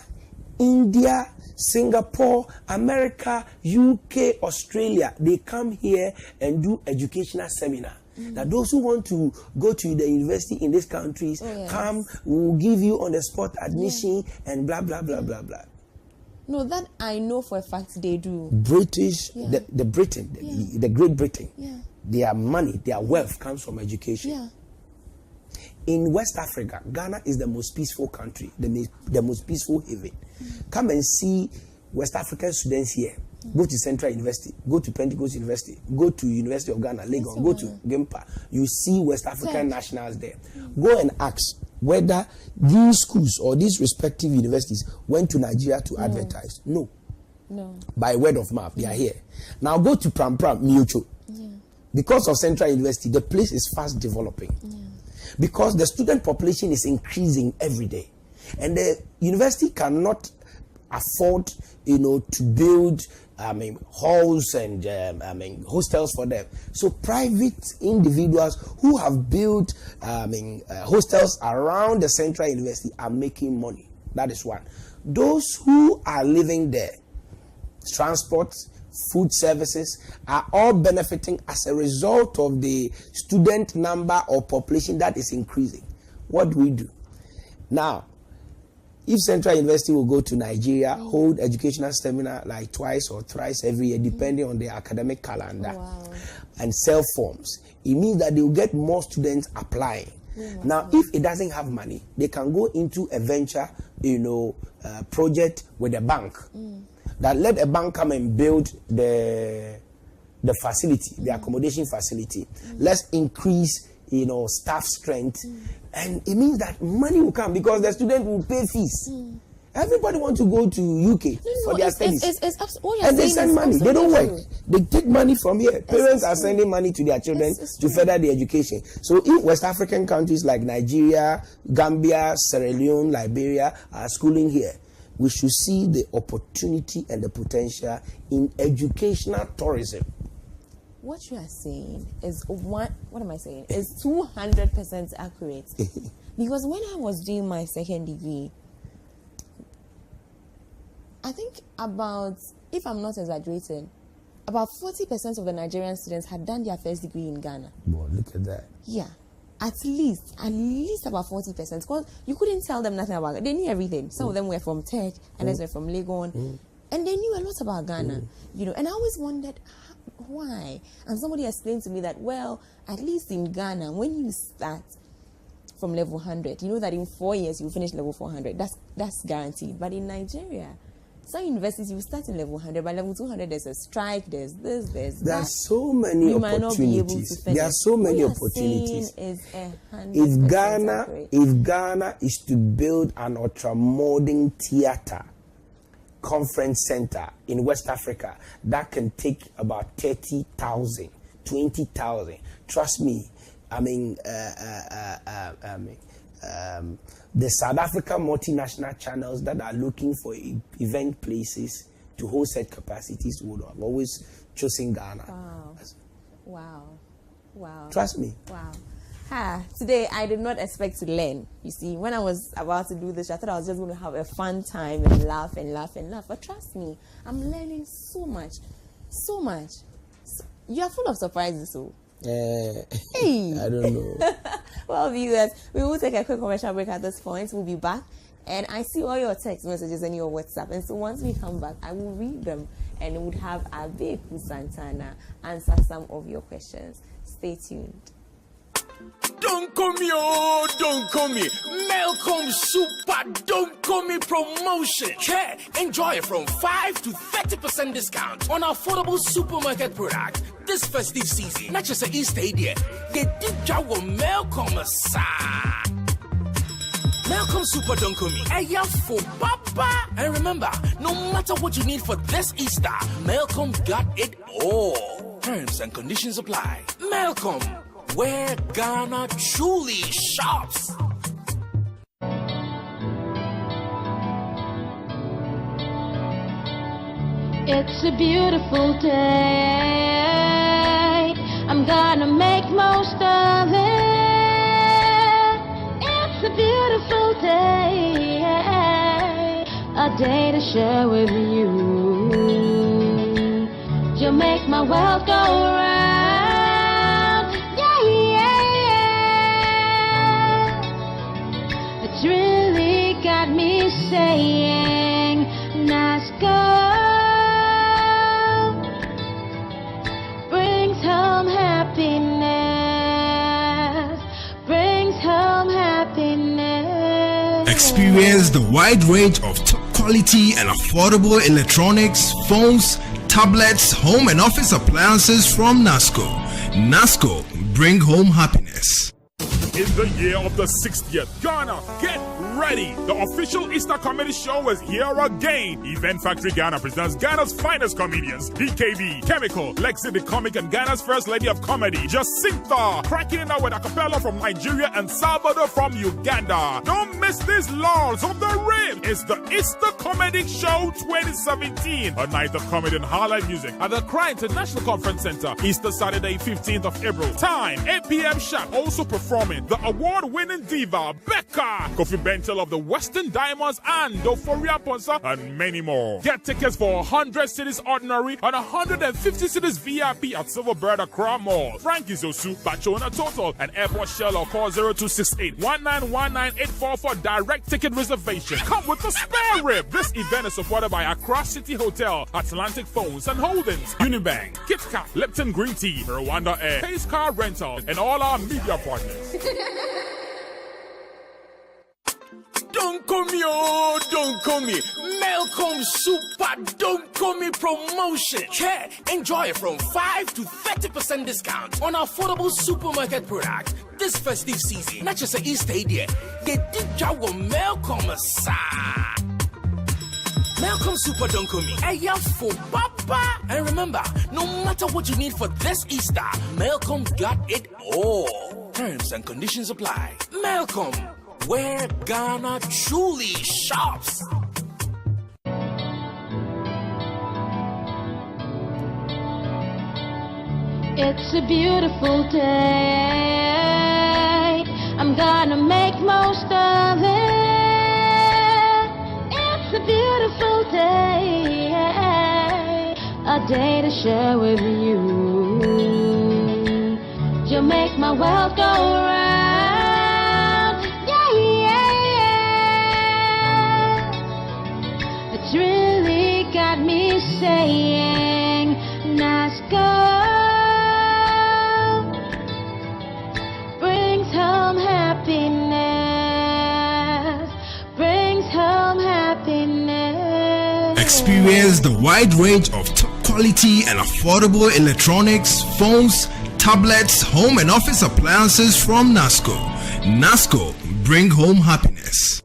India, Singapore, America, UK, Australia, they come here and do educational seminar. That those who want to go to the university in these countries come, will give you on the spot admission and blah, blah, blah, blah, blah. No, that I know for a fact they do. British, the Britain, the Great Britain, their money, their wealth comes from education. In West Africa, Ghana is the most peaceful country, the most peaceful haven. Come and see West African students here. Go to Central University, go to Pentecost University, go to University of Ghana, Lagos, go to Gimpa. You see West African nationals there. Go and ask whether these schools or these respective universities went to Nigeria to advertise. No. By word of mouth, they are here. Now go to Pram Miocho. Because of Central University, the place is fast developing. Because the student population is increasing every day. And the university cannot afford, to build halls and hostels for them. So private individuals who have built hostels around the Central University are making money. That is one. Those who are living there, transport, food services, are all benefiting as a result of the student number or population that is increasing. What do we do? Now, if Central University will go to Nigeria, hold educational seminar like twice or thrice every year, depending on their academic calendar, and sell forms, it means that they will get more students applying. Now, if it doesn't have money, they can go into a venture, project with a bank. That let a bank come and build the facility, the accommodation facility. Let's increase, staff strength. And it means that money will come because the student will pay fees. Everybody wants to go to UK for their studies. And they send money. They don't work. They take money from here. Parents are sending money to their children to further their education. So if West African countries like Nigeria, Gambia, Sierra Leone, Liberia are schooling here, we should see the opportunity and the potential in educational tourism. What you are saying is what am I saying? Is 200% accurate. Because when I was doing my second degree, I think about, if I'm not exaggerating, about 40% of the Nigerian students had done their first degree in Ghana. Boy, look at that. Yeah. At least about 40%. Because you couldn't tell them nothing about it. They knew everything. Some of them were from Tech, and others were from Legon. And they knew a lot about Ghana. And I always wondered, why? And somebody explained to me that, well, at least in Ghana, when you start from level 100, you know that in 4 years you finish level 400. That's guaranteed. But in Nigeria, some universities you start in level 100, by level 200 there's a strike, there's this, there's that. There are so many opportunities. There are so many opportunities. If Ghana is to build an ultra-modern theater, conference center in West Africa that can take about 30,000, 20,000. Trust me, the South African multinational channels that are looking for event places to host set capacities would have always chosen Ghana. Wow. Trust me. Wow. Today I did not expect to learn. You see, when I was about to do this, I thought I was just going to have a fun time and laugh. But trust me, I'm learning so much. You are full of surprises, so. I don't know. Well, viewers, we will take a quick commercial break at this point. We'll be back. And I see all your text messages and your WhatsApp. And so once we come back, I will read them and would have Abeiku Santana answer some of your questions. Stay tuned. Don't call me, oh, don't call me. Malcolm Super Don't Call Me promotion. Yeah, enjoy it from 5 to 30% discount on affordable supermarket products this festive season. Not just an Easter there. They did job with Malcolm aside. Malcolm Super Don't Call Me. Hey, for Papa. And remember, no matter what you need for this Easter, Malcolm got it all. Terms and conditions apply. Malcolm, where Ghana truly shops. It's a beautiful day. I'm gonna make most of it. It's a beautiful day. A day to share with you. You'll make my world go round. Yeah, yeah. It's really got me saying, NASCO brings home happiness. Brings home happiness. Experience the wide range of top quality and affordable electronics, phones, tablets, home and office appliances from NASCO. NASCO, bring home happiness. In the year of the 60th, Ghana, get ready! The official Easter comedy show is here again. Event Factory Ghana presents Ghana's finest comedians, DKB, Chemical, Lexi the Comic, and Ghana's first lady of comedy, Jacinta, cracking it out with a cappella from Nigeria and Salvador from Uganda. Don't miss these Lords of the Rib. It's the Easter Comedy Show 2017, a night of comedy and highlight music at the Accra International Conference Center, Easter Saturday, 15th of April. Time, 8 p.m. sharp. Also performing the award-winning diva, Becca, Kofi Bentel of the Western Diamonds, and Doforia Ponsa, and many more. Get tickets for 100 cities ordinary and 150 cities VIP at Silverbird Accra Mall, Frankie's Osu, Bachona Total, and Airport Shell, or call 0268-191984 for direct ticket reservation. Come with a spare rib. This event is supported by Accra City Hotel, Atlantic Phones and Holdings, Unibank, KitKat, Lipton Green Tea, Rwanda Air, Pace Car Rental, and all our media partners. Don't call me, oh, don't call me. Malcolm Super Don't Call Me promotion. Yeah, enjoy it from 5 to 30% discount on affordable supermarket products this festive season. Not just an Easter there. They did job with Malcolm aside. Malcolm Super Don't Call Me. Hey, for Papa. And remember, no matter what you need for this Easter, Malcolm got it all. Terms and conditions apply. Malcolm, where Ghana truly shops. It's a beautiful day. I'm gonna make most of it. It's a beautiful day. A day to share with you. You'll make my world go round. Yeah, yeah. It's really got me saying, NASCO brings home happiness. Brings home happiness. Experience the wide range of top quality and affordable electronics, phones, tablets, home and office appliances from NASCO. NASCO, bring home happiness.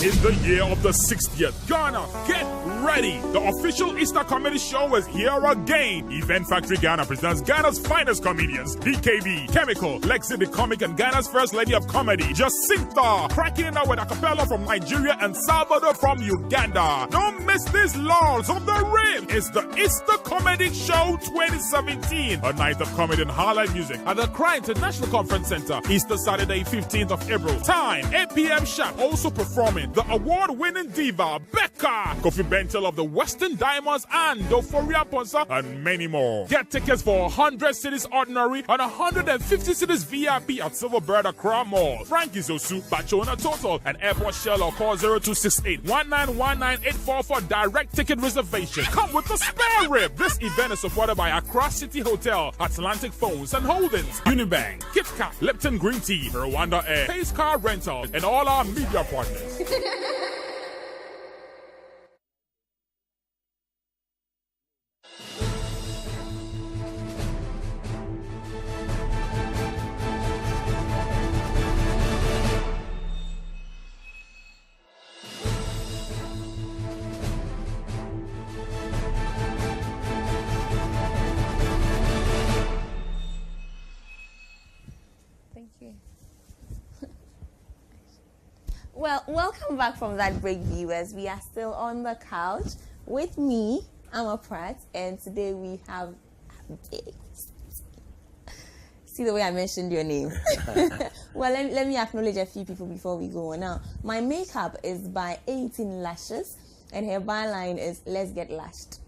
In the year of the 60th, Ghana, get ready! The official Easter comedy show is here again. Event Factory Ghana presents Ghana's finest comedians, DKB, Chemical, Lexi the Comic, and Ghana's first lady of comedy, Jacinta, cracking it out with a cappella from Nigeria and Salvador from Uganda. Don't miss these Lords of the Rib. It's the Easter Comedy Show 2017, a night of comedy and highlight music at the Accra International Conference Center, Easter Saturday, 15th of April. Time, 8 p.m. sharp. Also performing the award-winning diva, Becca, Kofi Bentel Rental of the Western Diamonds and Euphoria Ponsa, and many more. Get tickets for 100 cities ordinary and 150 cities VIP at Silverbird Accra Mall, Frankie's Osu, Bachona Total, and Airport Shell, or call 0268 191984 for direct ticket reservation. Come with the spare rib. This event is supported by Accra City Hotel, Atlantic Phones and Holdings, Unibank, KitKat, Lipton Green Tea, Rwanda Air, Pace Car Rental, and all our media partners. Well, welcome back from that break, viewers. We are still on the couch with me, Pratt, and today we have Abeiku. See the way I mentioned your name. Well, let me acknowledge a few people before we go on. Now, my makeup is by 18 Lashes, and her byline is Let's Get Lashed.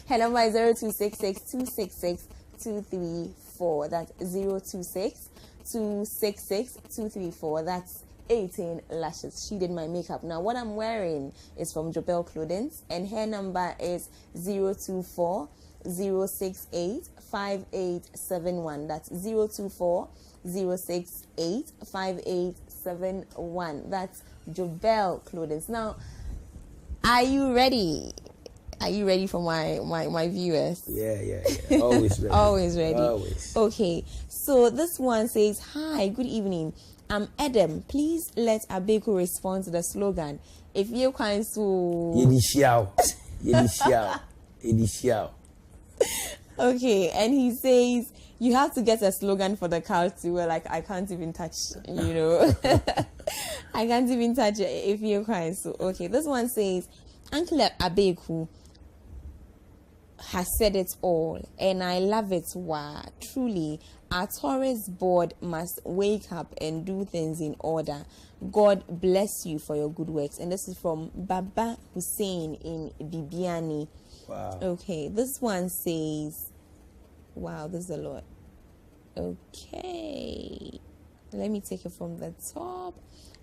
Her number is 0266-266-234. That's 026-266-234. That's 18 Lashes. She did my makeup. Now, what I'm wearing is from Jobel Clothing, and her number is 024-068-5871. That's 024-068-5871. That's Jobel Clothing. Now, are you ready? Are you ready for my viewers? Yeah. Always ready. Always ready. Always. Okay. So this one says, "Hi, good evening. I'm Adam. Please let Abeiku respond to the slogan. If you can so." Yedishiao. Okay, and he says you have to get a slogan for the couch too. Well, like I can't even touch, I can't even touch it if you can so. Okay, this one says, Uncle Abeiku has said it all, and I love it. Wow, truly. Our tourist board must wake up and do things in order. God bless you for your good works. And this is from Baba Hussein in Bibiani. Wow. Okay, this one says, wow, this is a lot. Okay, let me take it from the top.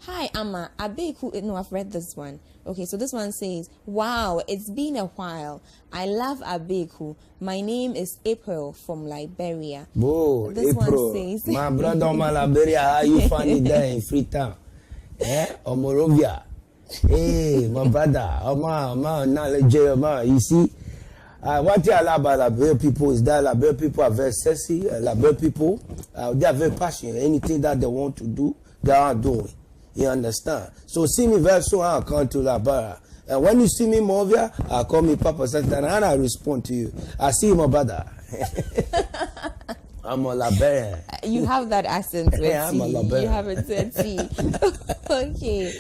Hi, Amma. Abeiku. No, I've read this one. Okay, so this one says, wow, it's been a while. I love Abeiku. My name is April from Liberia. Whoa, this April. One says, my brother from Liberia, how you find it there in Freetown? Or Morovia? Hey, my brother. You see, what I love about Liberia people is that Liberia people are very sexy. Liberia people, they are very passionate. Anything that they want to do, they are doing. You understand? So see me very soon, I'll come to Liberia. And when you see me more here, I'll call me Papa Santana and I'll respond to you. I see you, my brother. I'm a Liberian. You have that accent. Yeah, I'm a Liberian. You have it to Okay.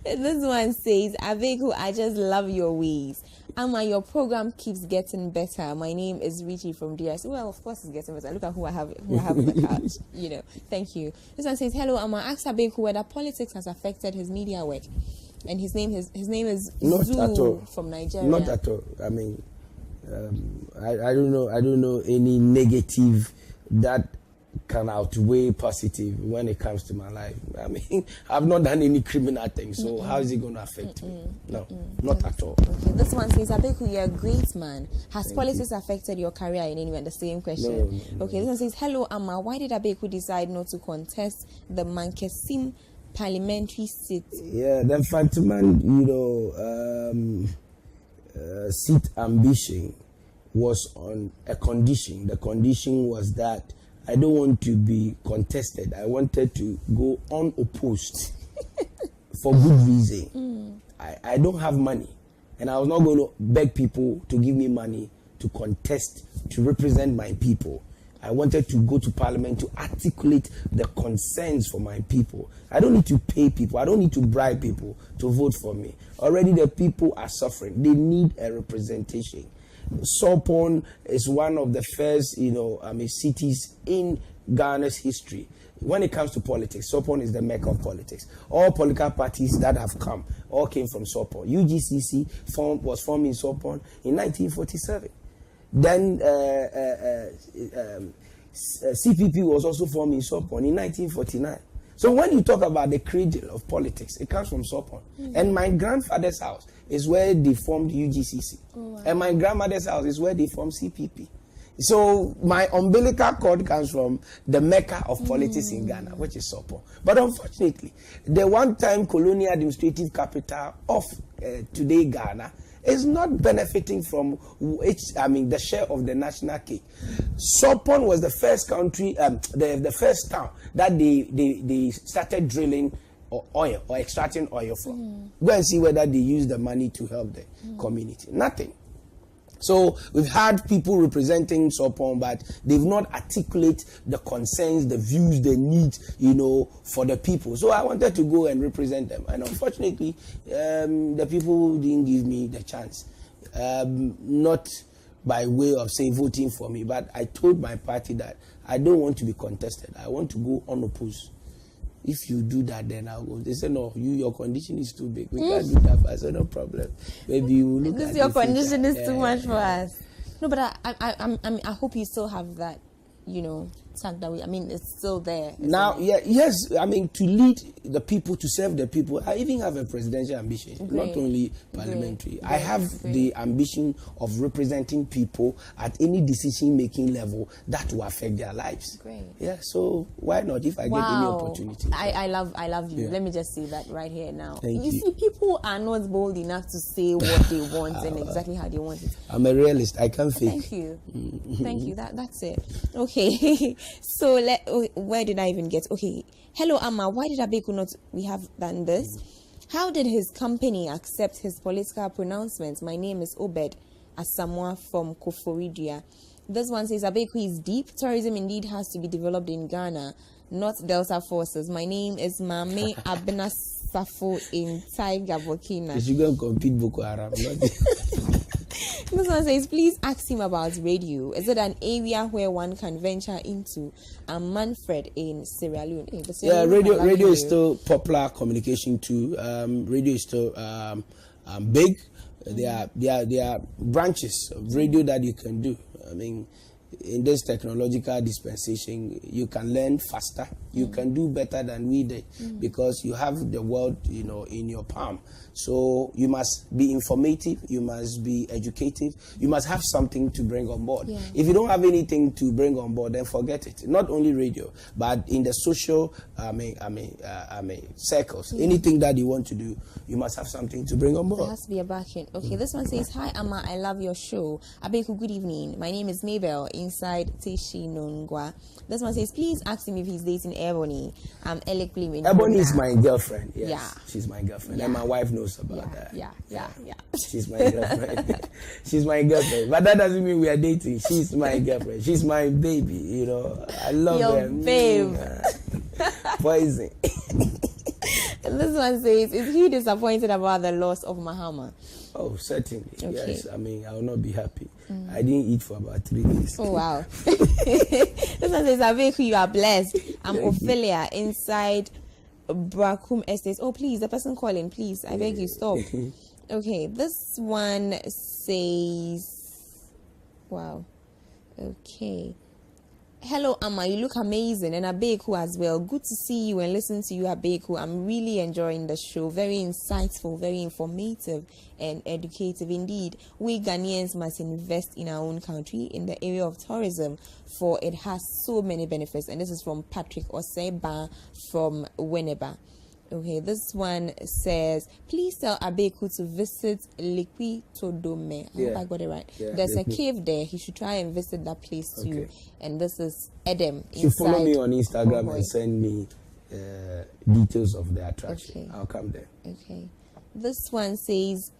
This one says, Abeiku, I just love your ways. Amma, your program keeps getting better. My name is Richie from DRC. Well, of course it's getting better. Look at who I have on the couch. Thank you. This one says, hello, Amma. Ask Abeiku whether politics has affected his media work. And his name is Not Zoo at all. from Nigeria. Not at all. I mean, I don't know any negative that can outweigh positive when it comes to my life. I mean, I've not done any criminal thing, so how is it going to affect me? No, not at all. Okay, this one says, Abeiku, you're a great man. Has politics affected your career in any way? The same question. No. Okay, this one says, hello, Amma. Why did Abeiku decide not to contest the Mankesim parliamentary seat? Yeah, the fact, man, seat ambition was on a condition. The condition was that I don't want to be contested. I wanted to go unopposed for good reason. I don't have money, and I was not going to beg people to give me money to contest, to represent my people. I wanted to go to parliament to articulate the concerns for my people. I don't need to pay people. I don't need to bribe people to vote for me. Already the people are suffering. They need a representation. Sopon is one of the first, cities in Ghana's history, when it comes to politics, Sopon is the mecca of politics. All political parties that have come all came from Sopon. UGCC was formed in Sopon in 1947. Then CPP was also formed in Sopon in 1949. So when you talk about the cradle of politics, it comes from Sopon. And my grandfather's house is where they formed UGCC. Oh, wow. And my grandmother's house is where they formed CPP. So my umbilical cord comes from the mecca of politics in Ghana, which is Sopon. But unfortunately, the one-time colonial administrative capital of today Ghana is not benefiting from the share of the national cake. Sopon was the first country, the first town that they started drilling oil or extracting oil from. Go and see whether they use the money to help the community. Nothing. So we've had people representing Sopon, but they've not articulate the concerns, the views, the needs, for the people. So I wanted to go and represent them. And unfortunately, the people didn't give me the chance. Not by way of, say, voting for me, but I told my party that I don't want to be contested. I want to go unopposed. If you do that, then I'll go. They said, no, your condition is too big. We can't do that. I said, no problem. Maybe you will look at your condition is too much for us. No, but I hope you still have that, tag that way. I mean, it's still there. Now, yes. I mean, to lead the people, to serve the people. I even have a presidential ambition, not only parliamentary. I have the ambition of representing people at any decision-making level that will affect their lives. Great. Yeah. So why not? If I get any opportunity. I love you. Yeah. Let me just say that right here now. Thank you. You see, people are not bold enough to say what they want and exactly how they want it. I'm a realist. I can't fake. Thank you. Thank you. That's it. Okay. So where did I even get? Okay. Hello, Amma. Why did Abeiku not? We have done this. How did his company accept his political pronouncements? My name is Obed Asamoah from Koforidia. This one says Abeiku is deep. Tourism indeed has to be developed in Ghana, not Delta forces. My name is Mame Abena Safo in Tiger Burkina. You go and compete Boko Haram. This one says, please ask him about radio. Is it an area where one can venture into? I'm Manfred in Sierra Leone. Hey, radio is still popular communication too. Radio is still big. There are branches of radio that you can do. I mean, in this technological dispensation, you can learn faster. You can do better than we did because you have the world, in your palm. So you must be informative. You must be educative. You must have something to bring on board. Yeah. If you don't have anything to bring on board, then forget it. Not only radio, but in the social, circles. Yeah. Anything that you want to do, you must have something to bring on board. There has to be a backing. Okay, this one says, hi, Amma, I love your show. Abeiku, good evening. My name is Mabel inside Teshi Nongwa. This one says, please ask him if he's dating Ebony. Ebony is my girlfriend. Yes, yeah. She's my girlfriend. Yeah. And my wife knows about that. Yeah. She's my girlfriend. She's my girlfriend. But that doesn't mean we are dating. She's my girlfriend. She's my baby. I love her. Your babe. Poison. This one says, is he disappointed about the loss of Mahama? Oh, certainly. Okay. Yes. I mean, I will not be happy. I didn't eat for about 3 days. Oh, wow. This one says, Abeiku, you are blessed. I'm Ophelia inside Brakum Estates. Oh, please, the person calling, please. I beg you, stop. Okay, this one says, wow. Okay. Hello, Amma. You look amazing. And Abeiku as well. Good to see you and listen to you, Abeiku. I'm really enjoying the show. Very insightful, very informative and educative. Indeed, we Ghanaians must invest in our own country in the area of tourism, for it has so many benefits. And this is from Patrick Oseba from Winneba. Okay, this one says, please tell Abeiku to visit Lekwi Todome. I hope I got it right. Yeah, there's a cave there. He should try and visit that place too. Okay. And this is Edem. You follow me on Instagram and send me details of the attraction. Okay. I'll come there. Okay. This one says,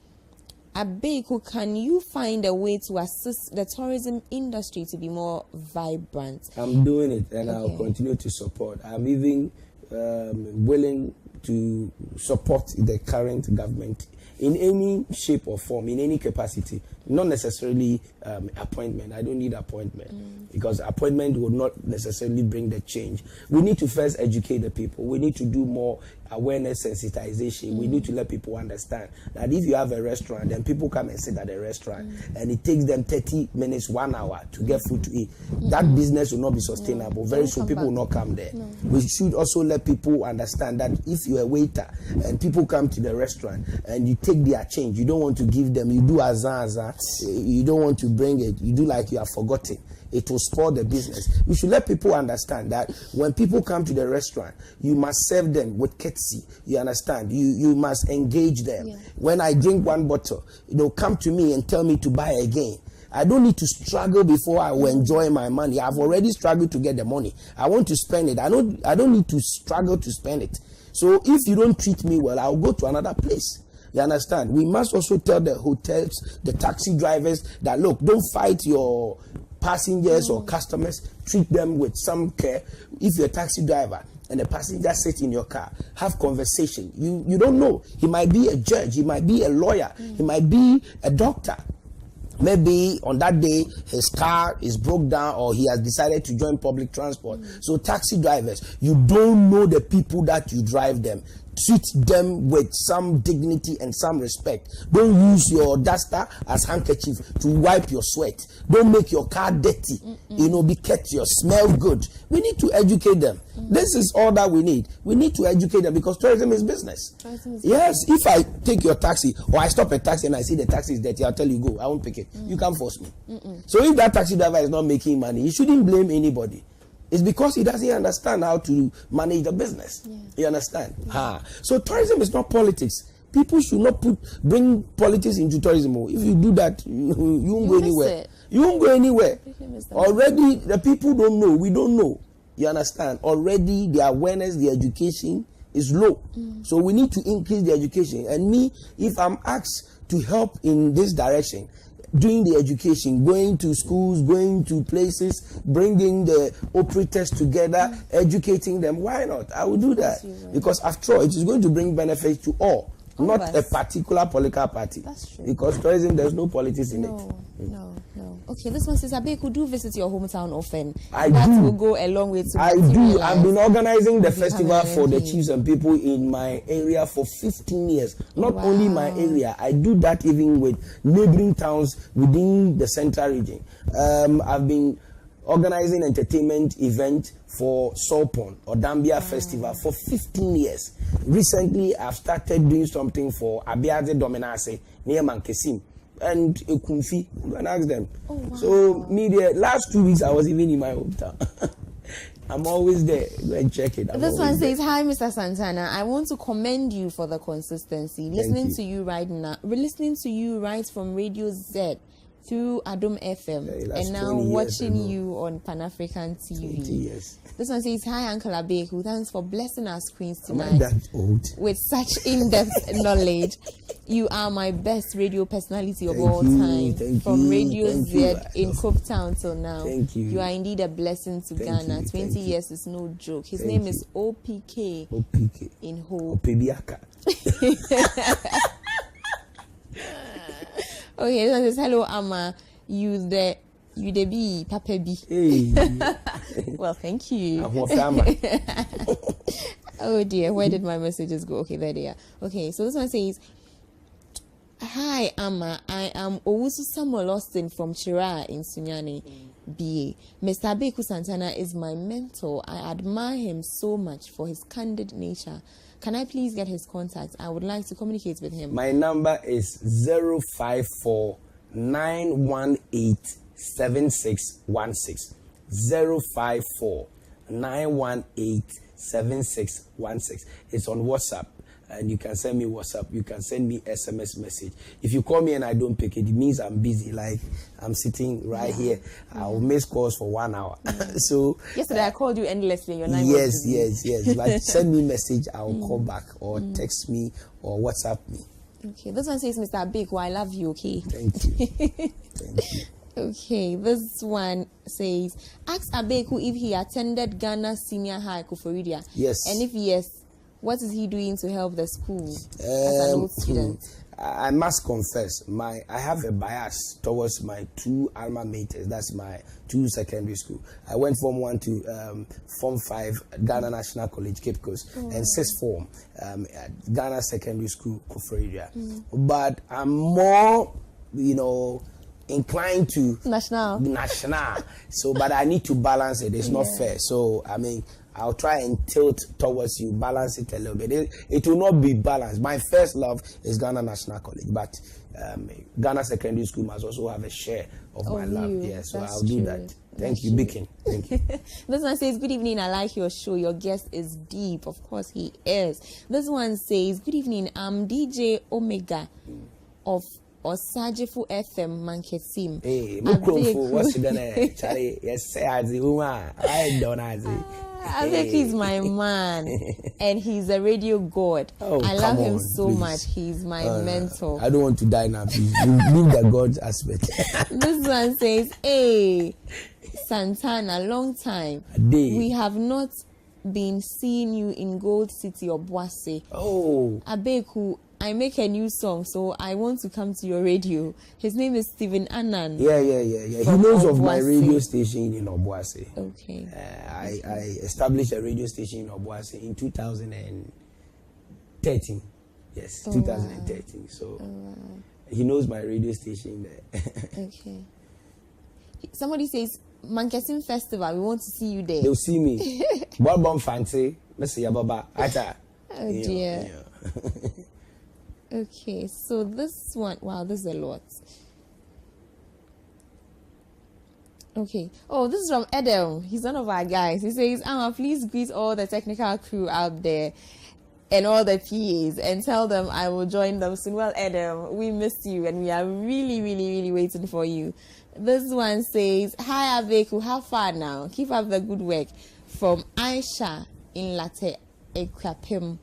Abeiku, can you find a way to assist the tourism industry to be more vibrant? I'm doing it, and I'll continue to support. I'm even willing to support the current government in any shape or form, in any capacity, Not necessarily appointment. I don't need appointment because appointment will not necessarily bring the change. We need to first educate the people. We need to do more awareness sensitization. We need to let people understand that if you have a restaurant and people come and sit at a restaurant and it takes them 30 minutes, 1 hour to get food to eat, that business will not be sustainable. Very soon people will not come there. We should also let people understand that if you're a waiter and people come to the restaurant and you take their change, you don't want to give them, you do azan, you don't want to bring it, you do like you have forgotten. It will spoil the business. We should let people understand that when people come to the restaurant, you must serve them with courtesy. You understand? You must engage them. Yeah. When I drink one bottle, they'll come to me and tell me to buy again. I don't need to struggle before I will enjoy my money. I've already struggled to get the money. I want to spend it. I don't need to struggle to spend it. So if you don't treat me well, I'll go to another place. You understand? We must also tell the hotels, the taxi drivers that, look, don't fight your passengers or customers. Treat them with some care. If you're a taxi driver and the passenger sits in your car, have conversation. You don't know. He might be a judge. He might be a lawyer. He might be a doctor. Maybe on that day his car is broke down or he has decided to join public transport. So taxi drivers, you don't know the people that you drive them. Treat them with some dignity and some respect. Don't use your duster as handkerchief to wipe your sweat. Don't make your car dirty. Be courteous, smell good. We need to educate them. This is all that we need. We need to educate them because tourism is business. Yes, if I take your taxi or I stop a taxi and I see the taxi is dirty, I'll tell you go. I won't pick it. You can't force me. So if that taxi driver is not making money, he shouldn't blame anybody. It's because he doesn't understand how to manage the business. Yeah. You understand? Yeah. So tourism is not politics. People should not bring politics into tourism. If you do that, you won't go anywhere. You won't go anywhere. Already, the people don't know. We don't know. You understand? Already, the awareness, the education is low. So we need to increase the education. And me, if I'm asked to help in this direction, doing the education, going to schools, going to places, bringing the operators together, educating them. Why not? I will do that. Because after all, it is going to bring benefit to all not a particular political party. That's true. Because tourism, there's no politics in it. No. Okay, this one says, Abeiku, do visit your hometown often. That will go a long way to I do. I've been organizing the festival for the chiefs and people in my area for 15 years. Not only my area, I do that even with neighboring towns within the central region. I've been organizing entertainment event for Sopon or Dambia Festival for 15 years. Recently, I've started doing something for Abiadze Dominase near Mankesim and Ekumfi. And ask them. So, the last 2 weeks, I was even in my hometown. I'm always there. Go and check it. This one says, "Hi, Mr. Santana. I want to commend you for the consistency. Listening to you right now. Listening to you right from Radio Z through Adom FM, and now watching you on Pan African TV. This one says, "Hi, Uncle Abeiku. Thanks for blessing our screens tonight with such in-depth knowledge. You are my best radio personality of all time. From Radio Z in Cape Town till now. Thank you. You are indeed a blessing to Ghana. 20 years is no joke. His name is OPK. In Ho. Opebiaka. Okay, so says, hello, Amma. You the be Papa B. Hey. Well, thank you. I'm Oh dear, where did my messages go? Okay, there they are. Okay, so this one says, "Hi, Amma. I am Owusu Samuel Austin from Chira in Sunyani, BA. Mr. Abeiku Santana is my mentor. I admire him so much for his candid nature. Can I please get his contact? I would like to communicate with him." My number is 054-918-7616. 054-918-7616. It's on WhatsApp. And you can send me WhatsApp. You can send me SMS message. If you call me and I don't pick it, it means I'm busy. Like I'm sitting right here. I'll miss calls for 1 hour. So yesterday I called you endlessly. Your line yes. But send me message. I'll call back or text me or WhatsApp me. Okay. This one says, "Mr. Abeiku, I love you." Okay. Thank you. Thank you. Okay. This one says, "Ask Abeiku if he attended Ghana Senior High Koforidia. Yes. And if yes, what is he doing to help the school as an old student?" I must confess, I have a bias towards my 2 alma maters. That's my 2 secondary school. I went Form 1 to Form 5 at Ghana National College, Cape Coast, and 6th Form at Ghana Secondary School, Kofredia. But I'm more, inclined to national. So, but I need to balance it. It's not fair. So, I mean, I'll try and tilt towards you, balance it a little bit. It will not be balanced. My first love is Ghana National College, but Ghana Secondary School must also have a share of my love. Yeah, so I'll do that. Thank you, Bikin. Thank you. This one says, good evening, I like your show. Your guest is deep. Of course, he is. This one says, good evening, I'm DJ Omega of Osajifu FM Mankesim. Hey, Mukromfu, what's your name? Charlie, yes, say I don't know. Abeiku is my man, and he's a radio god. I love him so much. He's my mentor. I don't want to die now, please. Leave the God aspect. This one says, hey, Santana, long time. We have not been seeing you in Gold City or Boise. Oh. Abeiku, I make a new song, so I want to come to your radio. His name is Stephen Annan. Yeah. He knows of my radio station in Obuasi. Okay. I established a radio station in Obuasi in 2013. Yes, 2013. Wow. So he knows my radio station there. Okay. Somebody says, Mankesim Festival, we want to see you there. They'll see me. Bon fancy. Mr. Yababa. Oh dear. Okay, so this one, wow, this is a lot. Okay. Oh, this is from Edel. He's one of our guys. He says, please greet all the technical crew out there and all the PAs and tell them I will join them soon. Well, Edel, we missed you and we are really, really, really waiting for you. This one says, hi, Abeiku, how far now? Keep up the good work. From Aisha in Latte Ekwapim.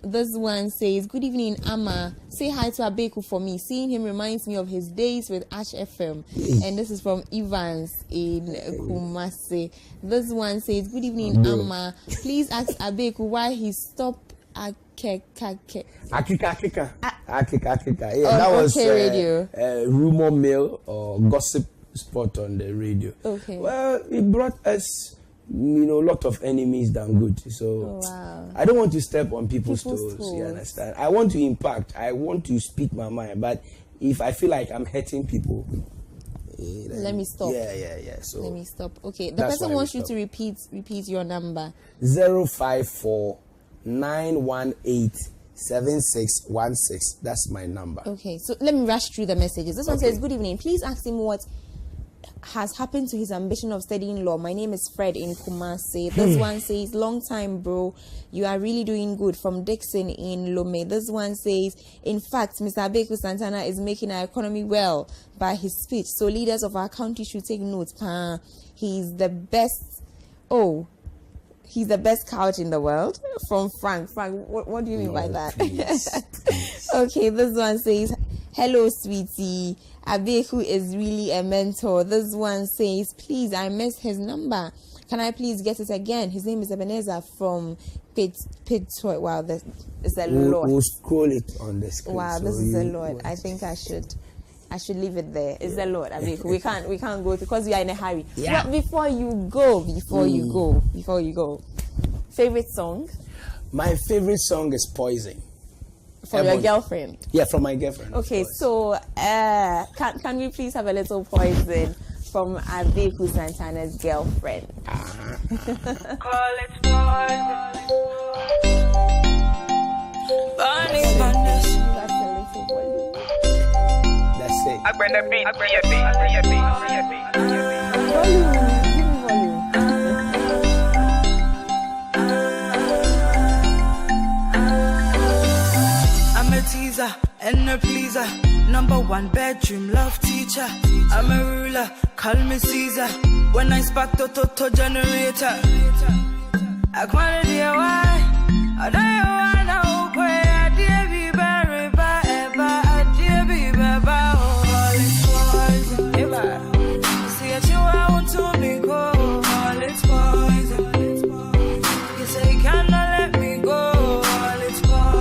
This one says, good evening, Amma. Say hi to Abeiku for me. Seeing him reminds me of his days with Ash FM. And this is from Evans in Kumasi. This one says, good evening, Amma. Please ask Abeiku why he stopped Akika. Yeah, that was radio. Rumor mill or gossip spot on the radio. Okay. Well, it brought us a lot of enemies than good. So I don't want to step on people's toes. You understand? I want to impact. I want to speak my mind. But if I feel like I'm hurting people, let me stop. Yeah. So let me stop. Okay. The person wants you to repeat your number. 054-918-7616. That's my number. Okay. So let me rush through the messages. This one says, good evening. Please ask him what has happened to his ambition of studying law. My name is Fred in Kumasi. This one says, long time, bro. You are really doing good. From Dixon in Lome. This one says, in fact, Mr. Abeiku Santana is making our economy well by his speech. So leaders of our country should take note. He's the best. Oh, he's the best couch in the world. From Frank. Frank, what do you mean by that? Please. Okay, this one says, hello, sweetie. Abeiku is really a mentor. This one says, please, I missed his number. Can I please get it again? His name is Ebenezer from Pittoy. Wow, this is a lot. We'll scroll it on the screen. Wow, this is a lot. I think I should leave it there. It's a lot, Abeiku. We can't go because we are in a hurry. Yeah. But before you go, favorite song? My favorite song is Poison. From your girlfriend? Yeah, from my girlfriend. Okay, so can we please have a little Poison from Abeiku Santana's girlfriend? Call it Poison. That's a little volume. That's it. I'm gonna beat. Volume. Teaser and a pleaser, #1 bedroom love teacher. I'm a ruler, call me Caesar. When I spark the generator, I can't hear why. I don't know why now. I dear be very bad, I dear be bad. All it's poison. See that you want to be cold. All it's poison. You say you cannot let me go. All it's poison.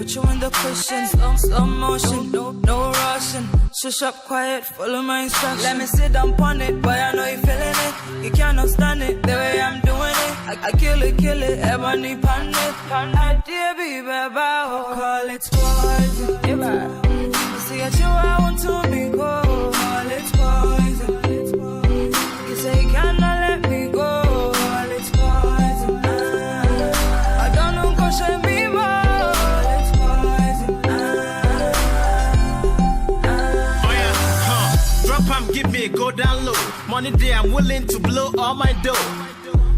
put you in the cushion. Slow motion, no rushing. Shush up quiet, follow my instructions. Let me sit down on it, boy, I know you feeling it. You cannot stand it, the way I'm doing it. I kill it, ebony pan it. I dear be baba, call it poison. See at you, I want to be cold. Call it poison. You say you cannot let me go. Call it poison. I don't know, go show me more. Call it poison. Drop 'em, give me, go down low. Money day, I'm willing to blow all my dough.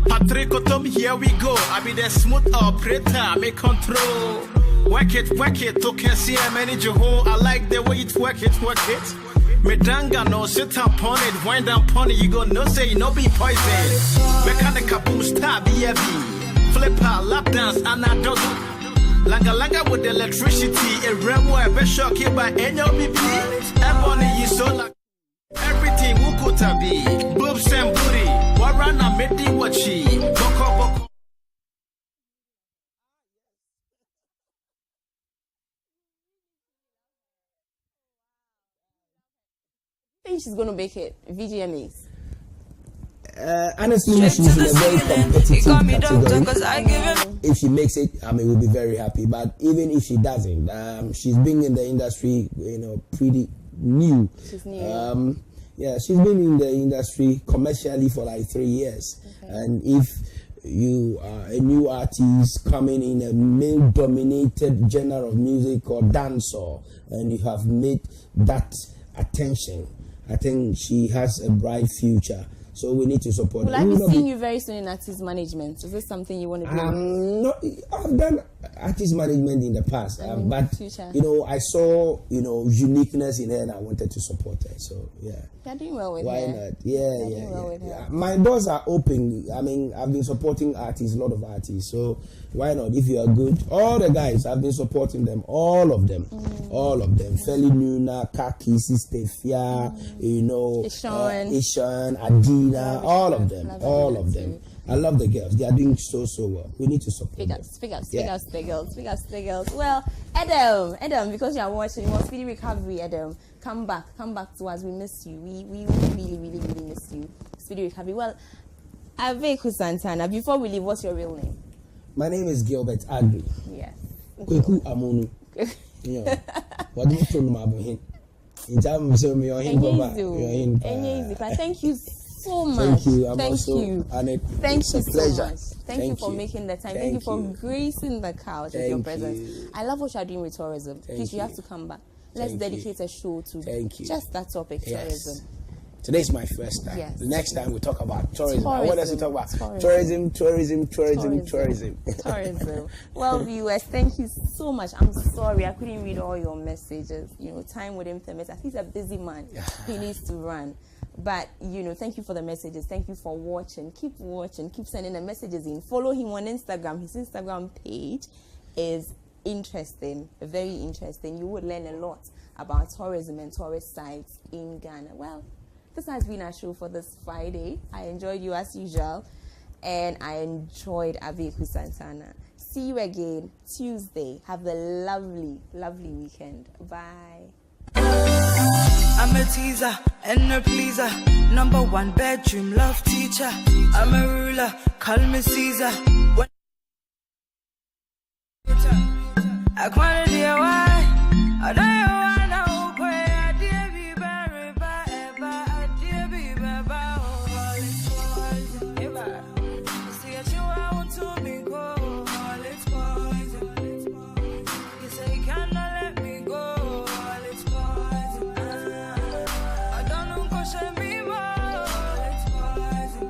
Patrick Otom, here we go. I be the smooth operator, make control. Work it, to can see how many Jeho. I like the way it work it. Medanga no sit up on it, wind up on it, you go no say no be poison. Mechanical boom star BFB. Flipper, lap dance, and I don't Langa with electricity, a remo, a best shock here by NLBP. Ebony is so like everything who could be. Boobs and booty, Warana Medi Wachi, Boko. I think she's going to make it. VGMAs. Honestly, she's in a very competitive category. If she makes it, I mean, we'll be very happy. But even if she doesn't, she's been in the industry, pretty new. She's new. She's been in the industry commercially for like 3 years. Okay. And if you are a new artist coming in a male-dominated genre of music or dancehall, and you have made that attention, I think she has a bright future. So we need to support her. Will I be seeing you very soon in artist management? Is this something you want to do? No, I've done artist management in the past, but future. I saw uniqueness in her, and I wanted to support her. So yeah, you're doing well with why her. not? Yeah. My doors are open. I mean, I've been supporting artists, a lot of artists. So why not? If you are good, all the guys, I've been supporting them, all of them. Feli Nuna, Kaki, Stefia, Ishan, Adina, all of them. I love the girls. They are doing so well. We need to support them. Speak up, the girls. Well, Adam, because you are watching, you want speedy recovery, Adam. Come back to us. We miss you. We really miss you. Speedy recovery. Well, Abeiku Santana, before we leave, what's your real name? My name is Gilbert Agri. Yes. Kweku Amonu. What do you tell me about him? Thank you so much. Thank you. Thank you so much. Thank you for making the time. Thank you for gracing the couch with your presence. I love what you're doing with tourism. Please, you have to come back. Let's dedicate a show to just that topic, tourism. Today's my first time. Yes. The next time we talk about tourism. I want us to talk about tourism. Well, viewers, thank you so much. I'm sorry I couldn't read all your messages. Time wouldn't permit. I think he's a busy man. He needs to run. But, thank you for the messages. Thank you for watching. Keep watching. Keep sending the messages in. Follow him on Instagram. His Instagram page is interesting. Very interesting. You would learn a lot about tourism and tourist sites in Ghana. Well, this has been our show for this Friday. I enjoyed you as usual. And I enjoyed Abeiku Santana. See you again Tuesday. Have a lovely weekend. Bye. I'm a teaser and a pleaser, #1 bedroom love teacher. I'm a ruler, call me Caesar. I can't do why. I don't know why now. I dare be very bad, I dare be very bad. See at you, I want to be go. All it's poison. You say you cannot let me go. All it's poison. I don't know go show me more. All it's poison.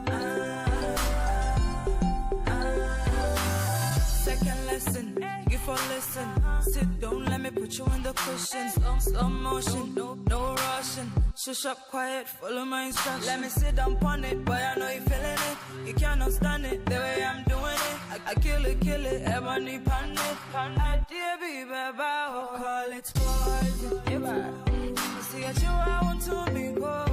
Second lesson, give for listen. Sit down, let me put you in the cushion. Slow motion, no rushing. Shush up quiet, follow my instructions. Let me sit down on it, boy, I know you feeling it. You cannot stand it, the way I'm doing it. I kill it, ebony pan it. I dear be baba, call it poison. See at you, I want to be go.